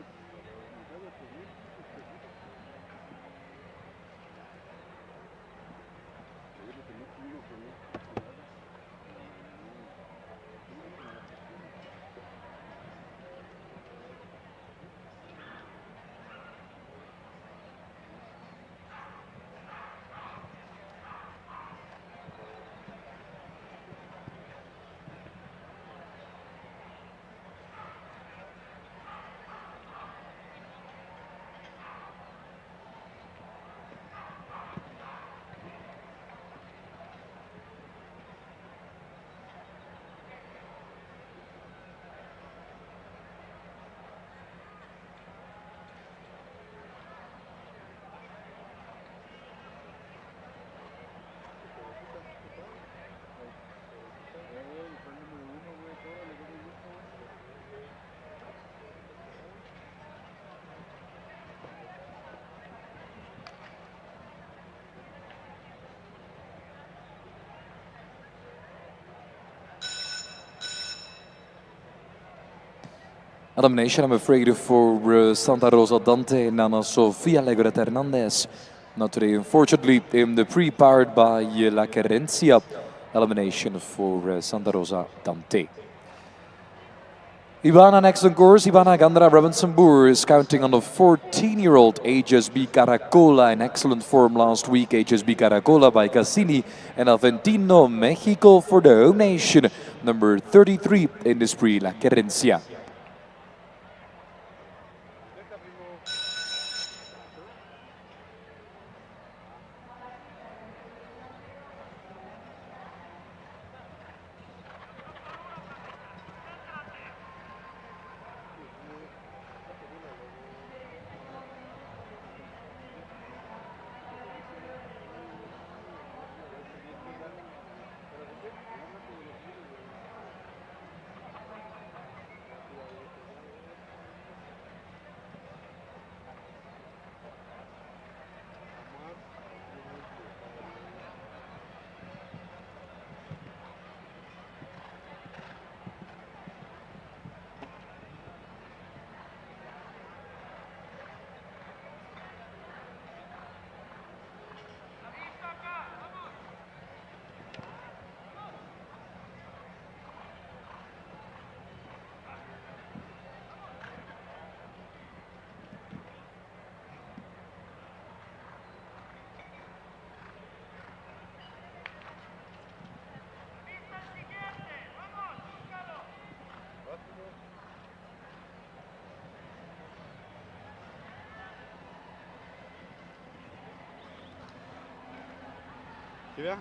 Elimination, I'm afraid, for Santa Rosa Dante and Ana Sofia Legorete Hernandez. Not today, unfortunately, in the pre-powered by La Querencia. Elimination for Santa Rosa Dante. Ivana next on course. Ivana Gandra Robinson-Boer is counting on a 14-year-old HSB Caracola in excellent form last week. HSB Caracola by Cassini and Aventino, Mexico for the home nation. Number 33 in this pre, La Querencia. ¿Sí vea?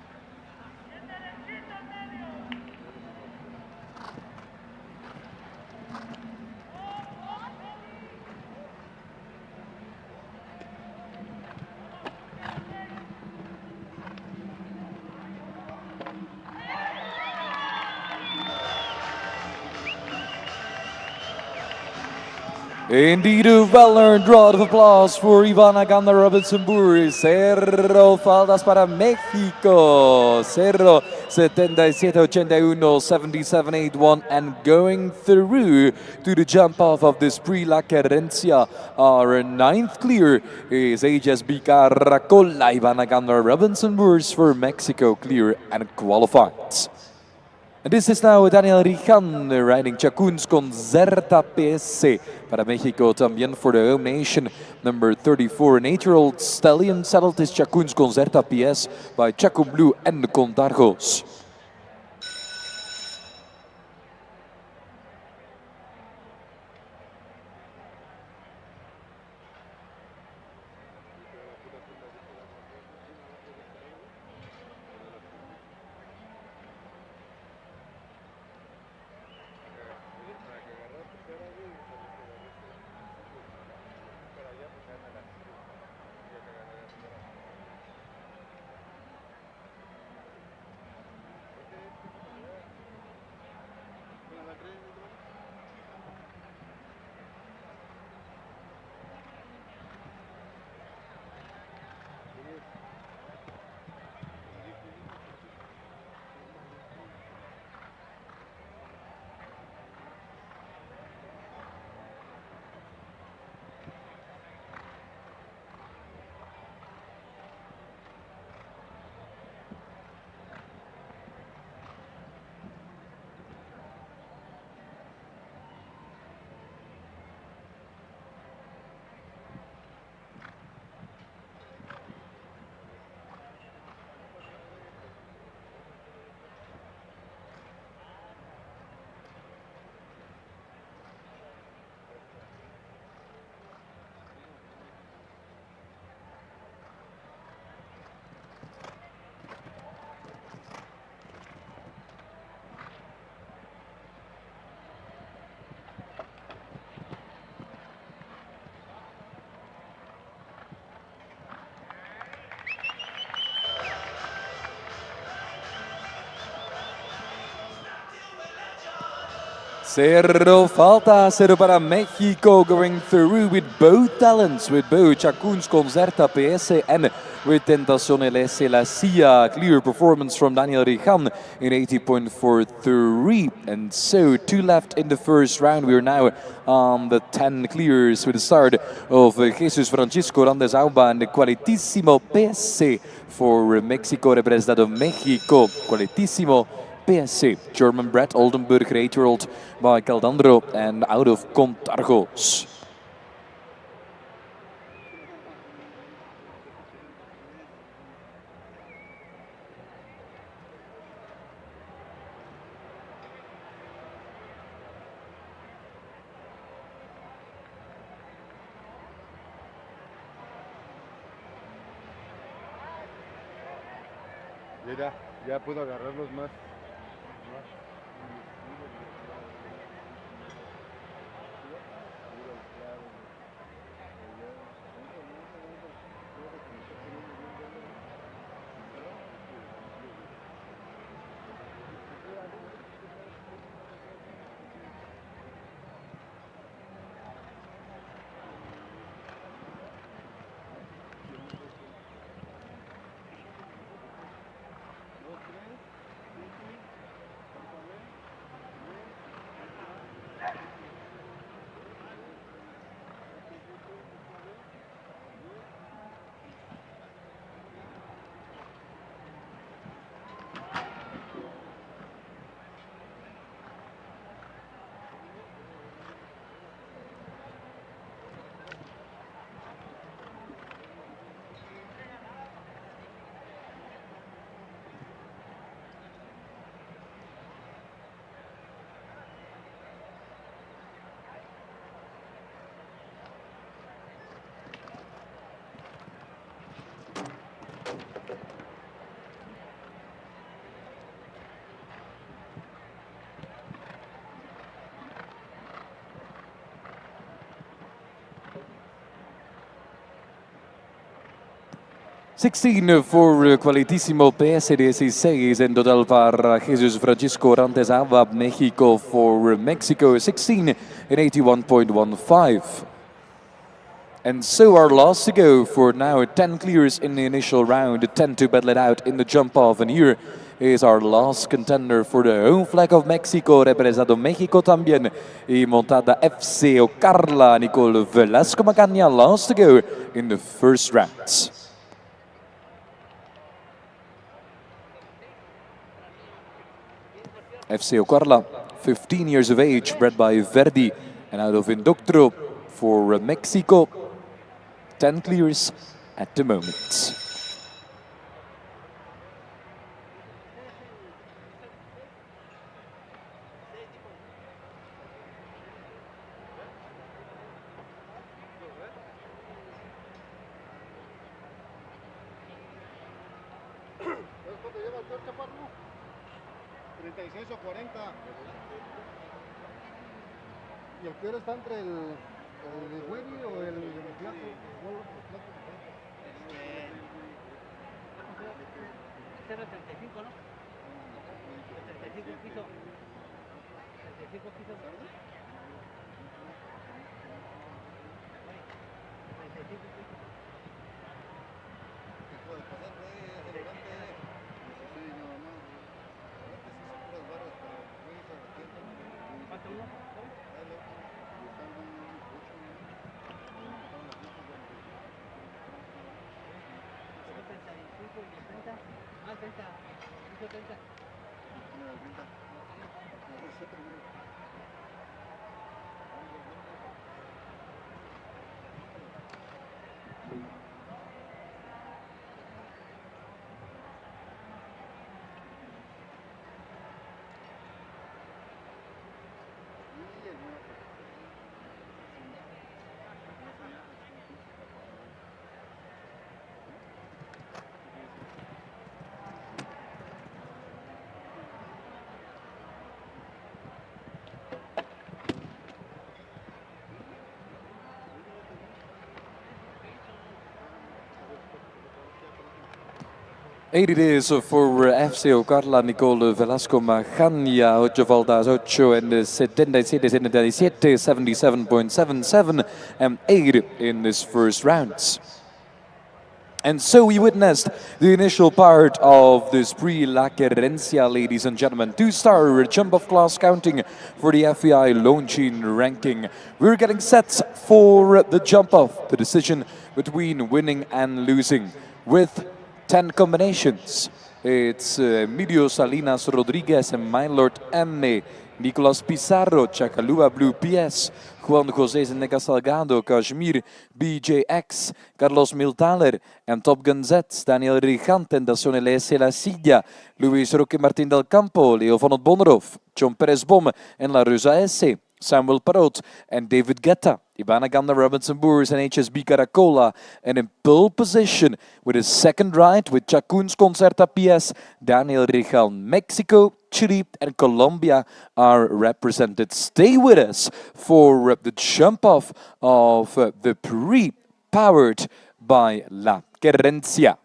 Indeed, a well-earned round of applause for Ivana Ganda Robinson-Boer. 0 faltas para México. 0, 77-81, 77-81, and going through to the jump-off of this pre-La Querencia. Our 9th clear is HSB Caracola. Ivana Ganda Robinson-Boer for Mexico, clear and qualified. And this is now Daniel Rijan riding Chacun's Concerta PS para Mexico, también for the home nation. Number 34, an 8-year-old stallion saddled is Chacun's Concerta PS by Chacun Blue and Contargos. Cero falta, cero para Mexico, going through with both talents, with both Chacun's Concerta PS and with Tentacion LS La Cia. Clear performance from Daniel Rijan in 80.43. And so 2 left in the first round. We are now on the 10 clears with the start of Jesus Francisco Randes Auba and the Qualitissimo PS for Mexico, representado Mexico. Qualitissimo PSC, German bred Oldenburg 8-year-old by Caldandro and out of Contargos. Mira, ya puedo agarrarlos más. $16 for Qualitissimo PS16 en total para Jesus Francisco Randes Auba, Mexico for Mexico 16 in 81.15. And so our last to go for now 10 clears in the initial round, 10 to battle it out in the jump off. And here is our last contender for the home flag of Mexico, representado México también, y montada FC o Carla Nicole Velasco Magaña, last to go in the first round. FCO Carla, 15 years of age, bred by Verdi and out of Indoctro for Mexico. 10 clears at the moment. ¿Sabes cuánto lleva el George Chaparro? 36 o 40. ¿Y el peor está entre el Winnie o el Flaco? Este era 35, ¿no? El 35 piso. 35 piso. 35 piso. ¿Cuánto uno? El 35 y el 30. Ah, 30. Piso 30. Eight it is for FCO Carla, Nicole Velasco Magana, 8 faltas 8 en 77, 77, 77.77 and 8 in this first round. And so we witnessed the initial part of this pre-La Querencia, ladies and gentlemen. Two-star jump-off class counting for the FEI launching ranking. We're getting set for the jump-off, the decision between winning and losing, with 10 combinations. It's Emilio Salinas Rodriguez and Mylord M. Nicolas Pizarro, Chacalua Blue PS, Juan José Zeneca Salgado, Kashmir, BJX, Carlos Miltaler, and Top Gun Z, Daniel Rigant en Dacione LS La Silla, Luis Roque Martín del Campo, Leo van het Bonneroff, John Perez Bom en La Rosa S, Samuel Parot and David Guetta, Ivana Ganda Robinson Boers and HSB Caracola, and in pole position with his second ride with Chacuns Concerta PS, Daniel Rijal. Mexico, Chile and Colombia are represented. Stay with us for the jump-off of the pre-powered by La Querencia.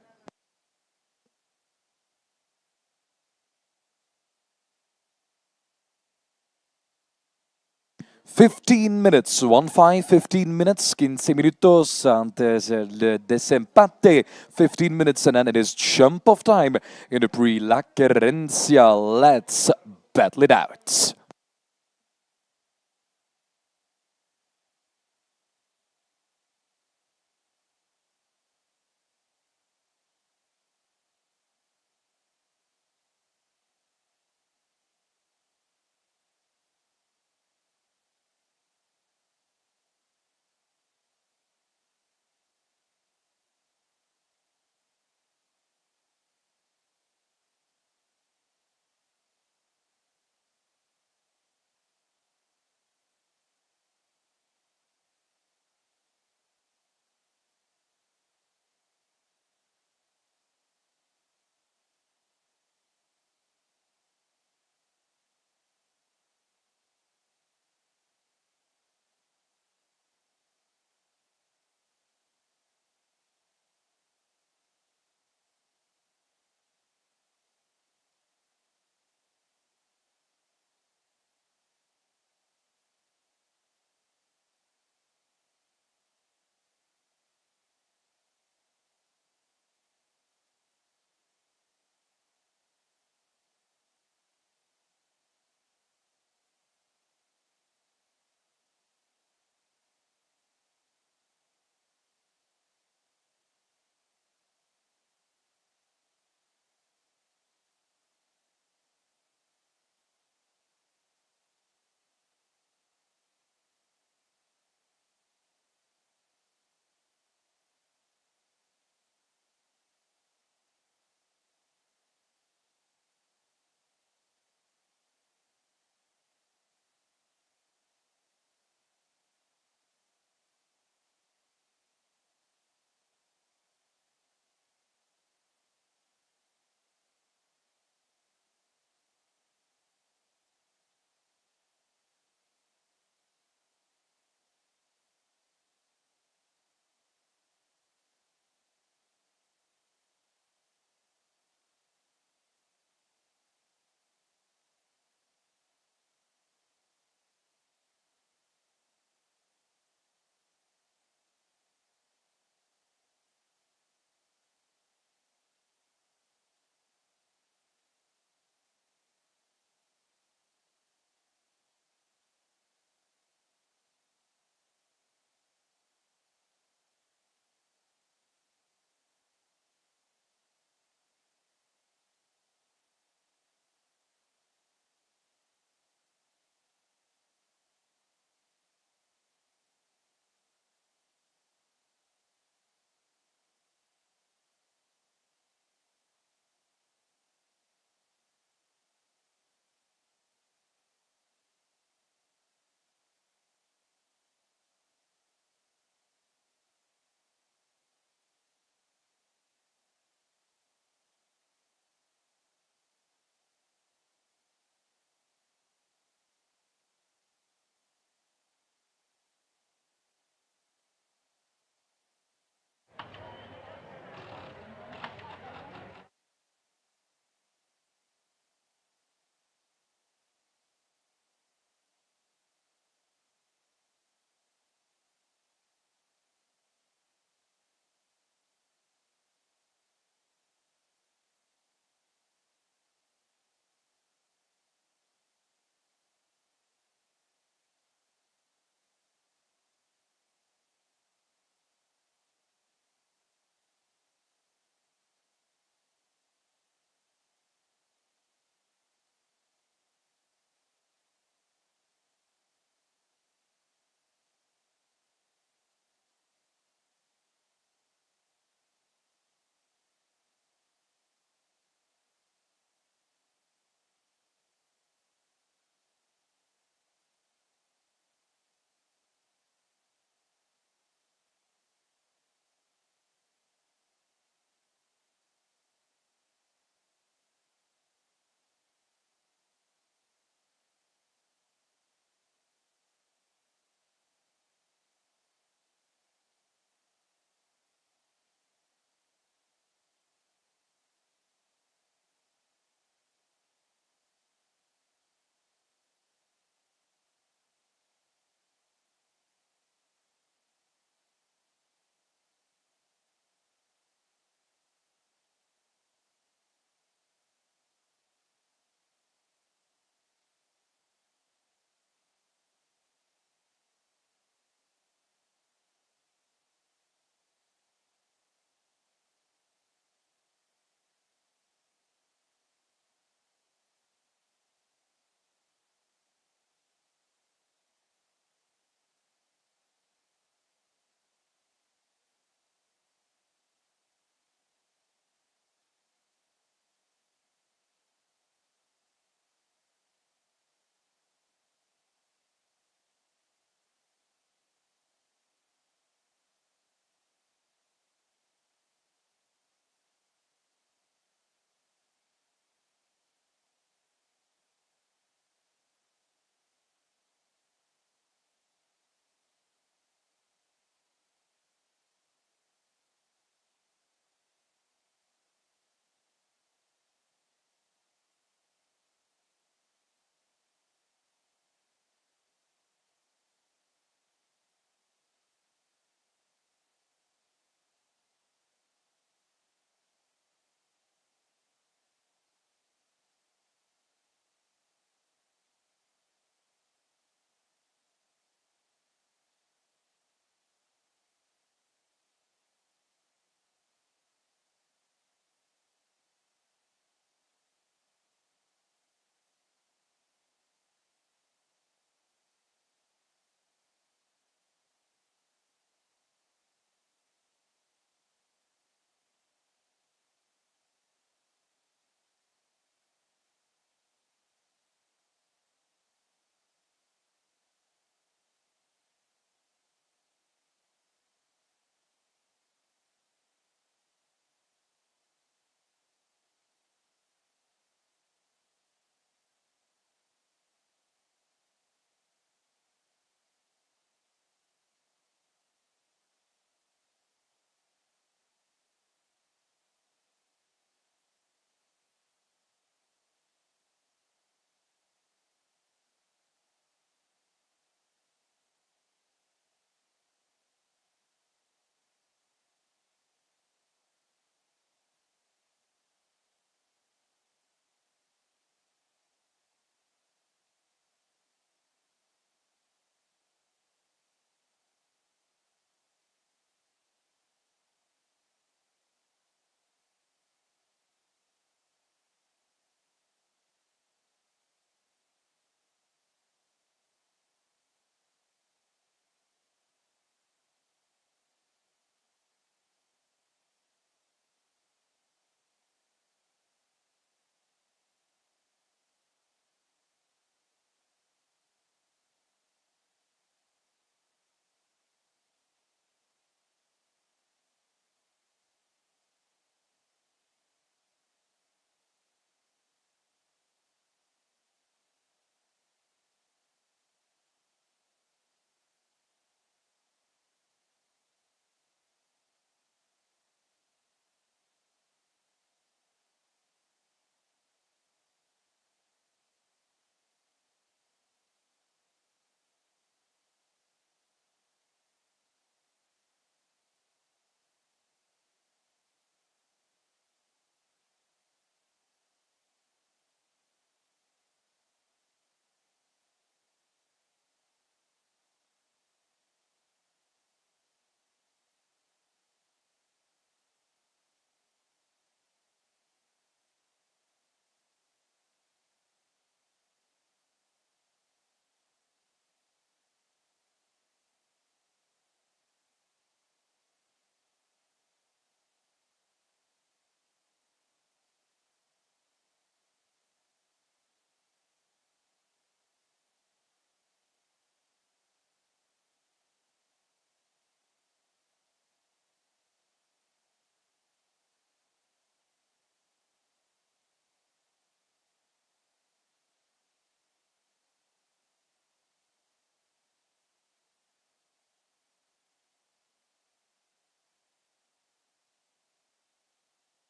15 minutes, 15 minutes, 15 minutos antes el desempate, 15 minutes and then it is jump off time in the pre-La Querencia. Let's battle it out.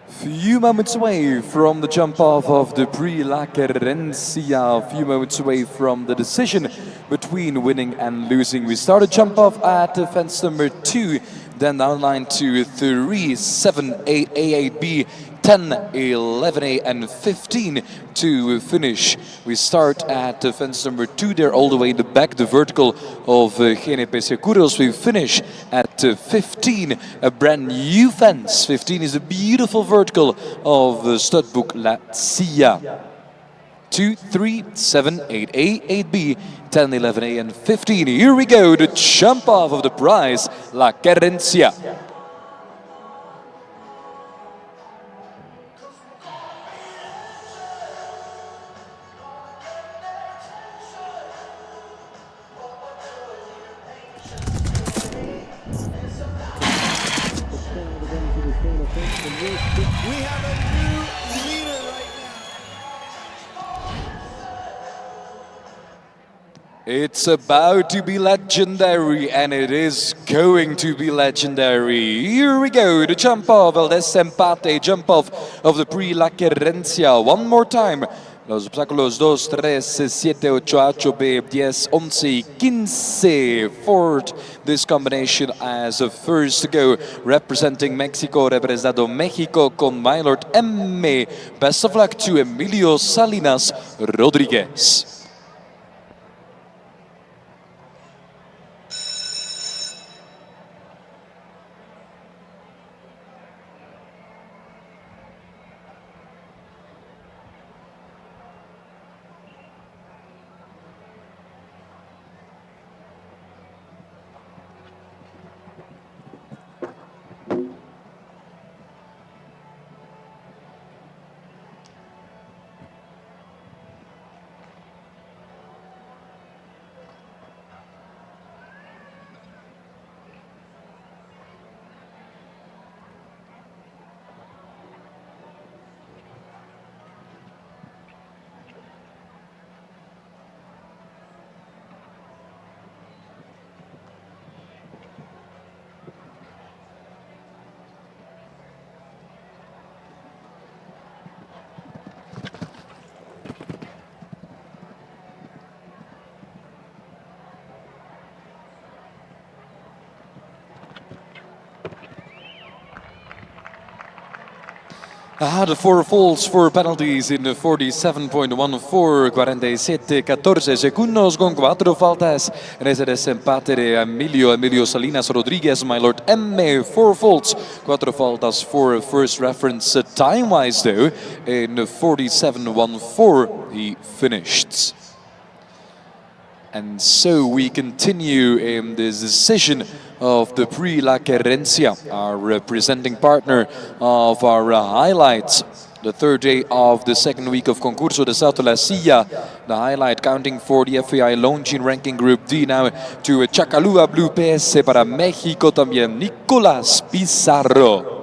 Few moments away from the jump off of the Prix La Querencia, a few moments away from the decision between winning and losing. We started jump off at fence number 2, then down line to 3, 7, 8, A, 8B, 10, 11A and 15 to finish. We start at fence number 2 there all the way in the back, the vertical of GNP Seguros. We finish at 15, a brand new fence. 15 is a beautiful vertical of studbook La Silla. 2, 3, 7, 8A, 8B, 10, 11A and 15. Here we go, the jump off of the prize, La Querencia. It's about to be legendary, and it is going to be legendary. Here we go, the jump off, el desempate, jump off of the Prix La Querencia. One more time. Los obstáculos 2, 3, 7, 8, 8B, 10, 11 y 15. Fourth, this combination as a first to go, representing Mexico, representado México con Mylord M. Best of luck to Emilio Salinas Rodriguez. The 4 falls for penalties in 47.14, 47-14 segundos con 4 faltas. En ese desempate de Emilio Salinas Rodriguez, Mylord M. 4 faults, 4 faltas for first reference. Time-wise though, in 47.14 he finished. And so we continue in this decision of the Prix La Querencia, our presenting partner of our highlights. The third day of the second week of Concurso de Salto La Silla. The highlight counting for the FAI Longines Ranking Group D now to Chacalúa Blue PS para México también, Nicolás Pizarro.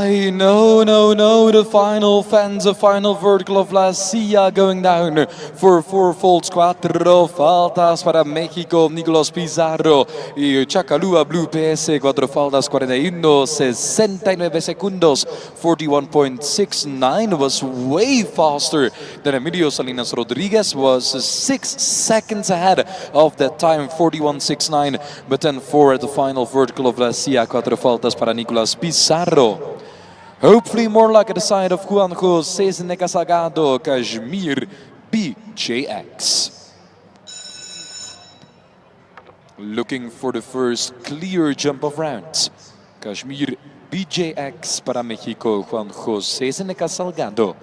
Ay, no, no, no, the final fence, the final vertical of La Silla going down for 4 faults, 4 faltas para México, Nicolás Pizarro y Chacalúa Blue PS, 4 faltas, 41, 69 segundos, 41.69 was way faster than Emilio Salinas Rodriguez, was 6 seconds ahead of that time, 41.69, but then 4 at the final vertical of La Silla, 4 faltas para Nicolás Pizarro. Hopefully more luck at the side of Juan José Salgado, Kashmir BJX. Looking for the first clear jump of rounds. Kashmir BJX para México, Juan José Salgado.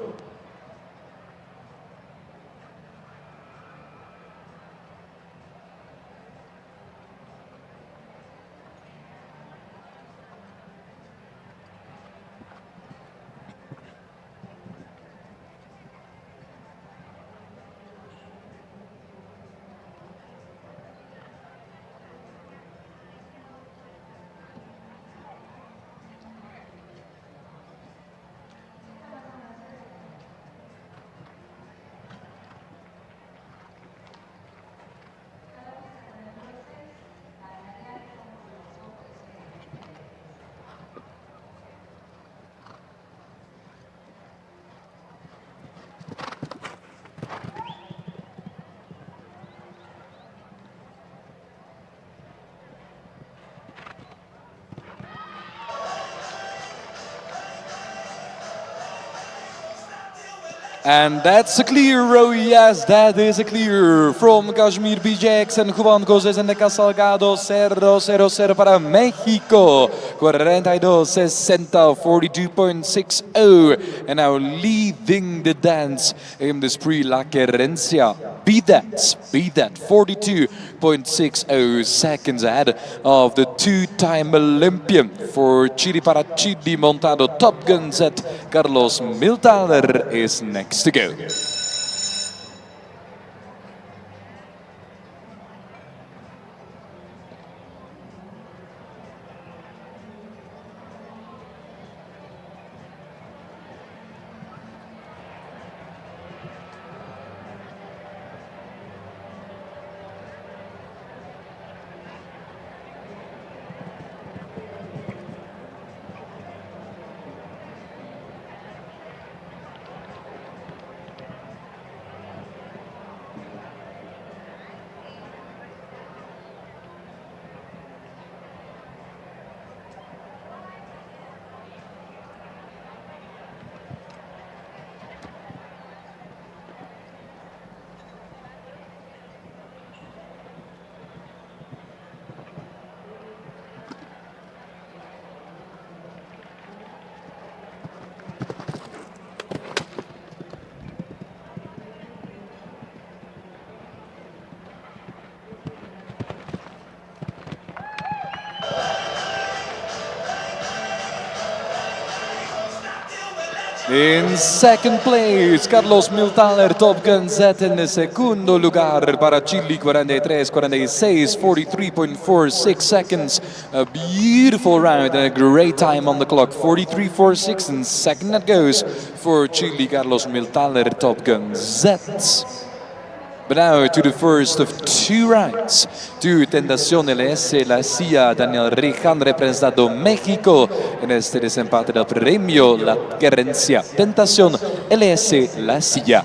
And that's a clear, oh yes, that is a clear from Kashmir BJX and Juan José Salgado, 0-0-0 para México, 42-60, 42.60, and now leading the dance in this pre-La Querencia. Beat that, 42.60 seconds ahead of the two-time Olympian for Chile para Chile, montado Top Gun set. Carlos Miltaler is next to go. In second place, Carlos Miltaler, Top Gun Z en el segundo lugar para Chile, 43-46, 43.46 seconds. A beautiful round and a great time on the clock, 43.46, and second that goes for Chile, Carlos Miltaler, Top Gun Z. But now to the first of two rounds. To Tentación LS, La Silla, Daniel Rijan representando México en este desempate del premio La Querencia. Tentación LS, La Silla.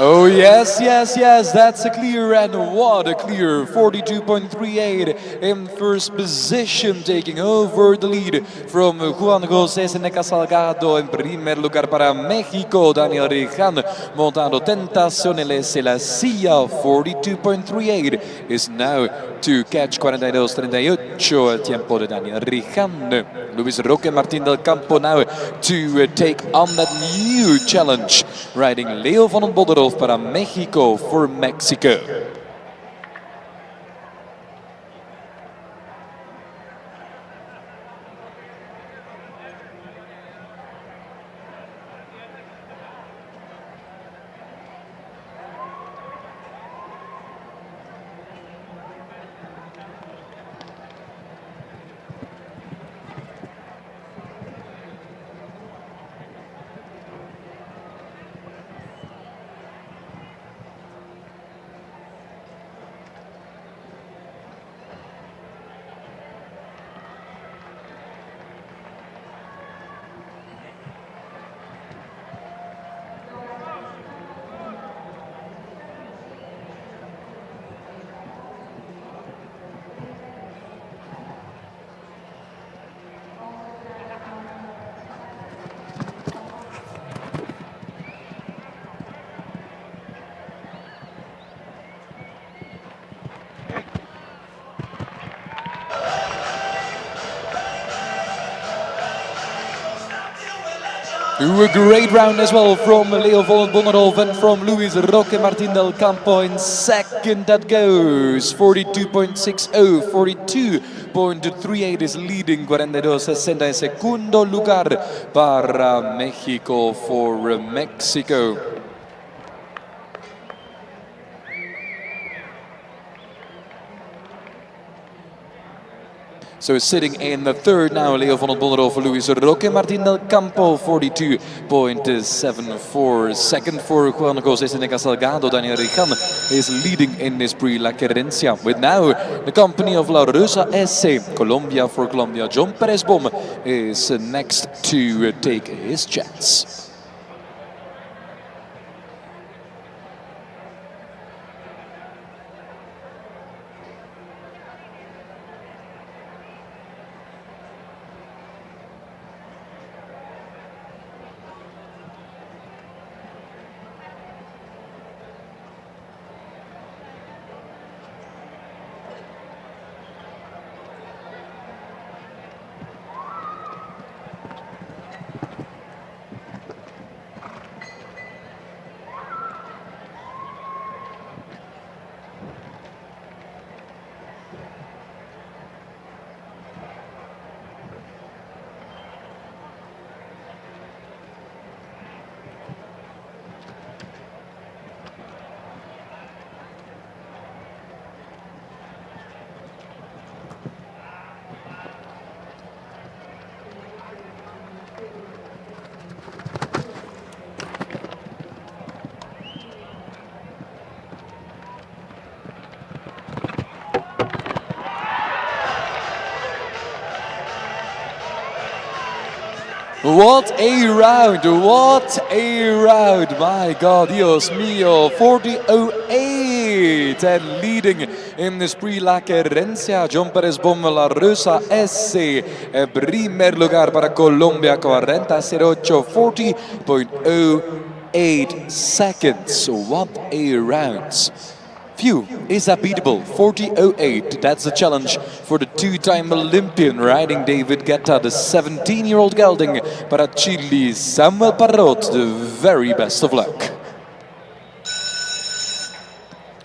Oh yes, yes, yes, that's a clear, and what a clear 42.38 in first position, taking over the lead from Juan José Seneca Salgado. En primer lugar para México, Daniel Rijan montando Tentación LS la silla. 42.38 is now to catch 42.38 el tiempo de Daniel Rijan. Luis Roque Martín del Campo now to take on that new challenge, riding Leo van den Bodderhof para México for Mexico. A great round as well from Leo van den Bodderhof and from Luis Roque Martín del Campo. In second that goes 42.60, 42.38 is leading 42.60 en segundo lugar para México for Mexico. So sitting in the third now, Leo van den Bodderhof, Luis Roque Martín del Campo, 42.74. Second for Juan José Seneca Salgado, Daniel Rijan is leading in this Prix La Querencia. With now the company of La Rosa S.A. Colombia for Colombia. John Perez Bom is next to take his chance. What a round, what a round, my God, Dios mío, 40.08 and leading in this Prix La Querencia, John Perez Bom, La Rosa S, primer lugar para Colombia, 40.08, 40.08 seconds, what a round. Phew, is that beatable? 40.08, that's the challenge for the two-time Olympian riding David Guetta, the 17-year-old gelding para Chile, Samuel Parrot, the very best of luck.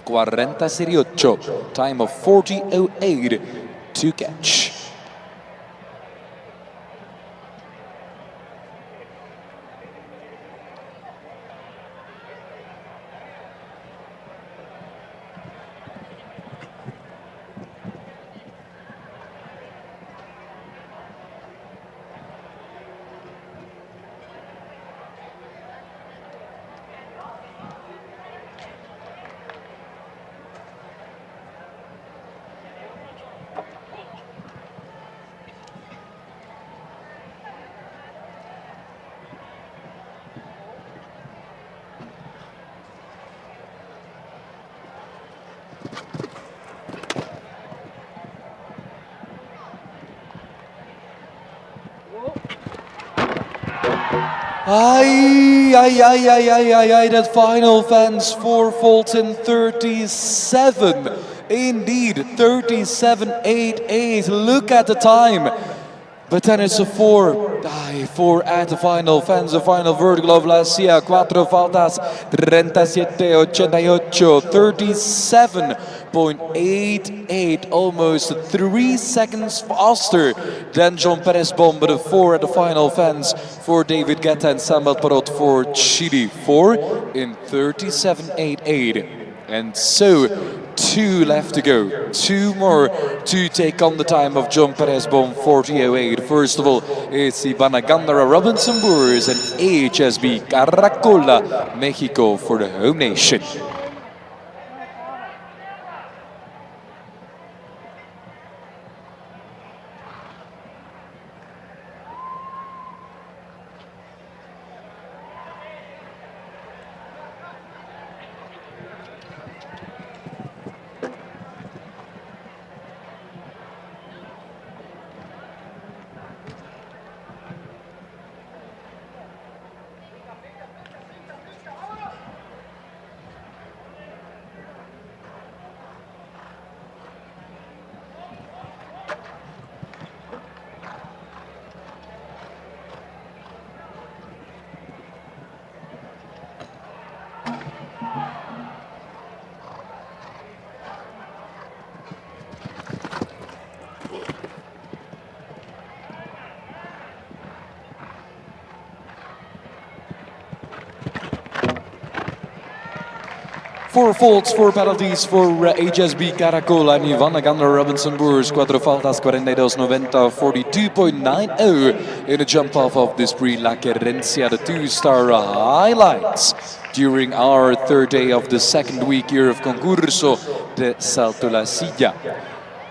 40.08, time of 40.08 to catch. That final fence, 4 faults in 37. Indeed, 37.88. Look at the time. But then it's a 4 at the final fence, the final vertical of La Cia. 4 faltas, 37.88, 37.88, almost 3 seconds faster than John Perez Bom, but a 4 at the final fence for David Guetta and Samuel Parot for Chile. 4 in 37.88. And so, 2 left to go. 2 more to take on the time of John Perez Bom, 40.08. First of all, it's Ivana Gandara Robinson Boers and HSB Caracola, Mexico for the home nation. Four faults, 4 penalties for HSB Caracola and Ivana Gandara Robinson Boers. 4 faltas, 42.90, 42.90 in a jump off of this Prix La Querencia, the 2-star highlights during our 3rd day of the 2nd week here of Concurso de Salto La Silla.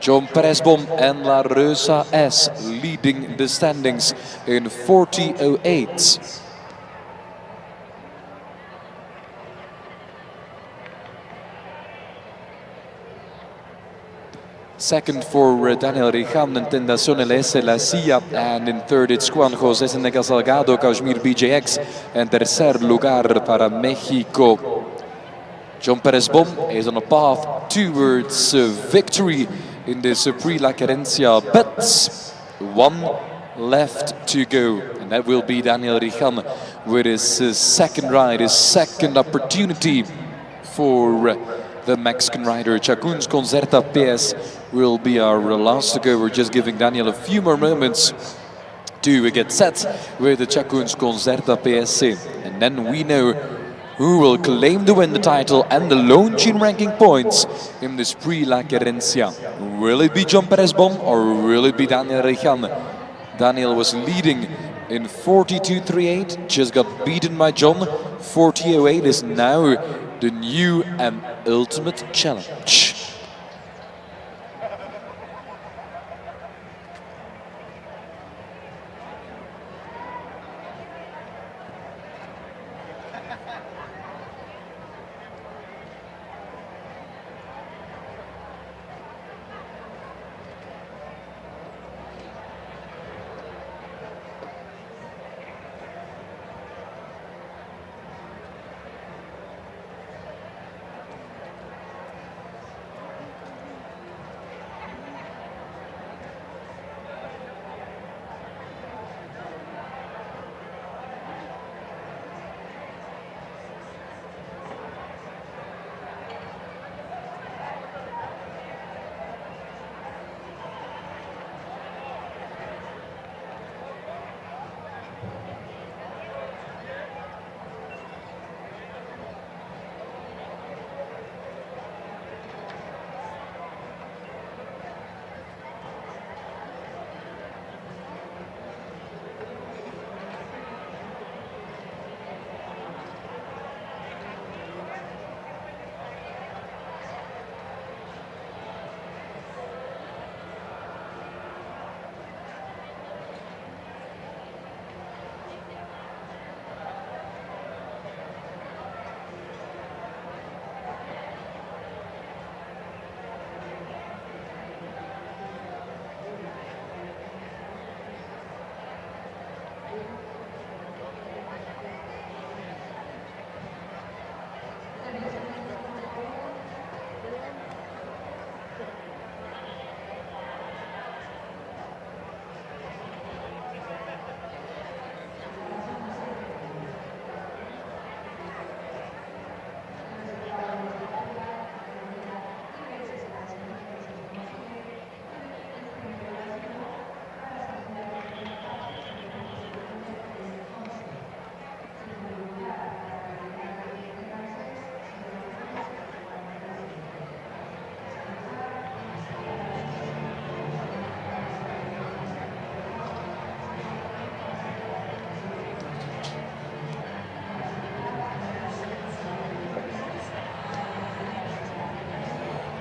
John Perez Bom and La Rosa S leading the standings in 40.08. Second for Daniel Rijan and Tentación LS La Silla, and in third it's Juan José Seneca Salgado, Kashmir BJX, and tercer lugar para Mexico. John Perez Bom is on a path towards victory in this Prix La Querencia, but 1 left to go, and that will be Daniel Rijan with his second ride, his second opportunity for the Mexican rider. Chacuns Concerta PS will be our last to go. We're just giving Daniel a few more moments to get set with the Chacuns Concerta PSC, and then we know who will claim the win, the title and the lone chin ranking points in this Prix La Querencia. Will it be John Perez Bom or will it be Daniel Rijan? Daniel was leading in 42.38, just got beaten by John. 40.08 is now the new and ultimate challenge.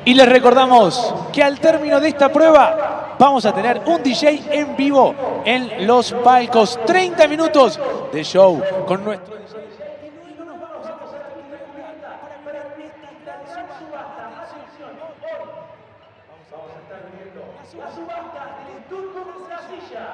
Y les recordamos que al término de esta prueba vamos a tener un DJ en vivo en los palcos. 30 minutos de show con nuestro DJ. Y luego nos vamos a la pista cubierta para vivir esta gran subasta. Atención, hoy vamos a estar viendo la subasta del turno de la silla.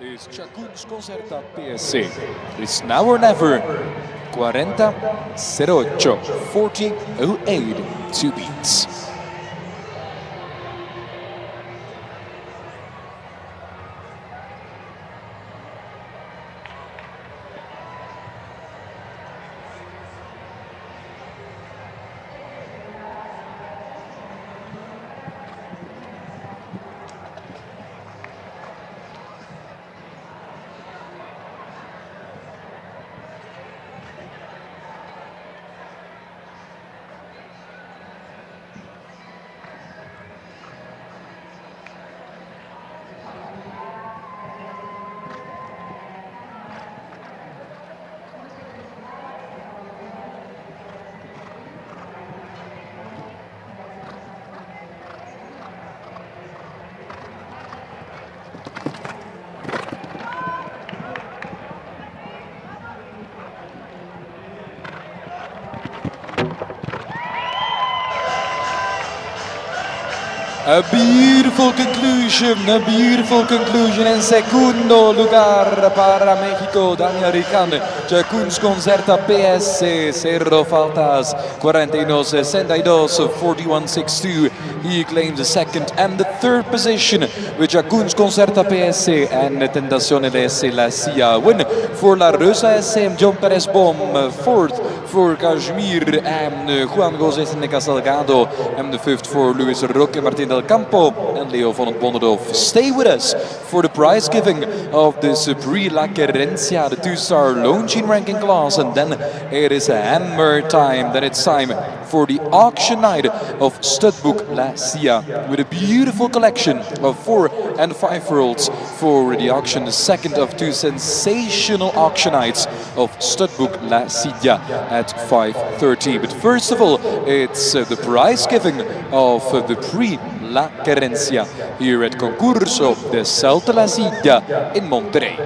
Is Chacuns Concerta PSC. It's now or never. 40-08, 40-08, 2 beats. A beautiful conclusion en segundo lugar para México, Daniel Ricande, Chacuns Concerta PSC, 0 faltas, 41-62, 41-62. He claims the second and the third position with Chacuns Concerta PSC and Tentazione de la CIA. Win for La Rosa SM, John Perez Bom, fourth for Kashmir and Juan José Salgado, and the fifth for Luis Roque Martin Del Campo and Leo von Bonnendorf. Stay with us for the prize giving of this Prix La Querencia, the 2-star Longines ranking class, and then it is a hammer time. Then it's time for the auction night of Studbook La CIA with a beautiful collection of 4- and 5-year-olds for the auction, the second of 2 sensational auction nights of Studbook La CIA at 5:30. But first of all, it's the prize giving of the Prix La Querencia here at Concurso de Salto La Silla in Monterrey.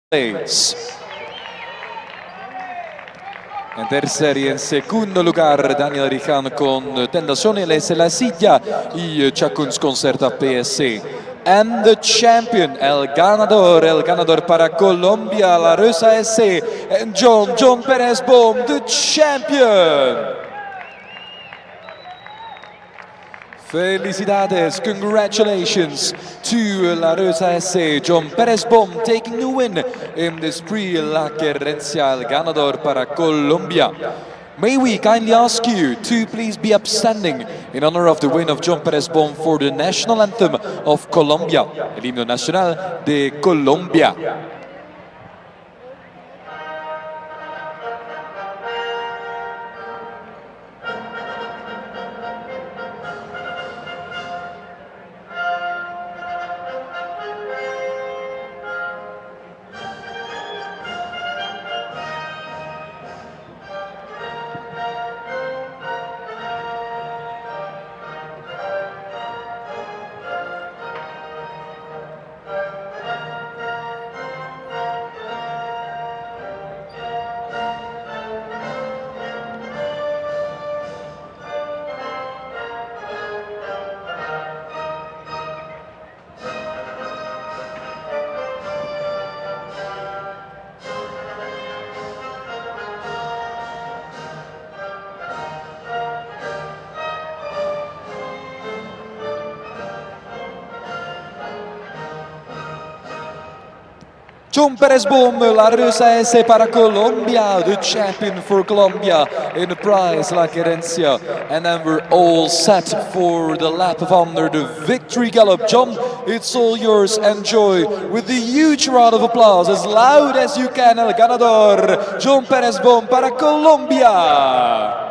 place. En tercer y en segundo lugar, Daniel Rijan con Tentaciones en la silla y Chacuns Concerta PSC. And the champion, el ganador para Colombia, la Rosa S, and John Perez Boom, the champion. Felicidades, congratulations to La Rosa S, John Perez Boom taking the win in this Prix La Querencia, el ganador para Colombia. May we kindly ask you to please be upstanding in honor of the win of John Perez Boom for the national anthem of Colombia, el himno nacional de Colombia. John Perez Boom, La Rosa S para Colombia, the champion for Colombia in the prize La Querencia. And then we're all set for the lap of honor, the victory gallop. John, it's all yours. Enjoy with a huge round of applause, as loud as you can. El ganador, John Perez Boom para Colombia.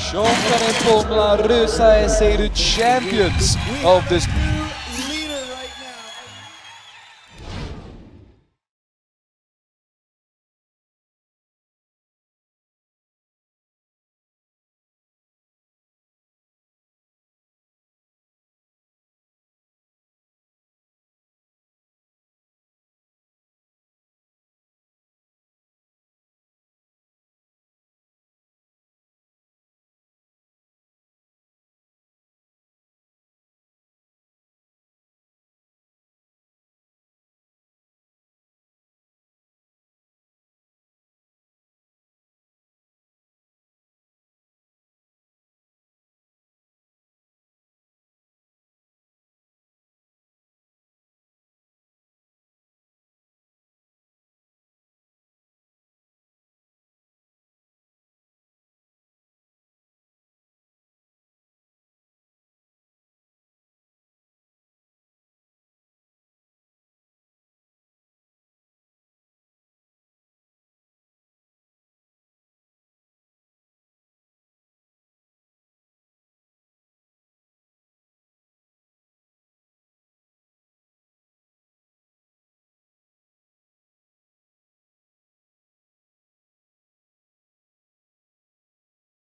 John Perez Boom, La Rosa S, the champions of this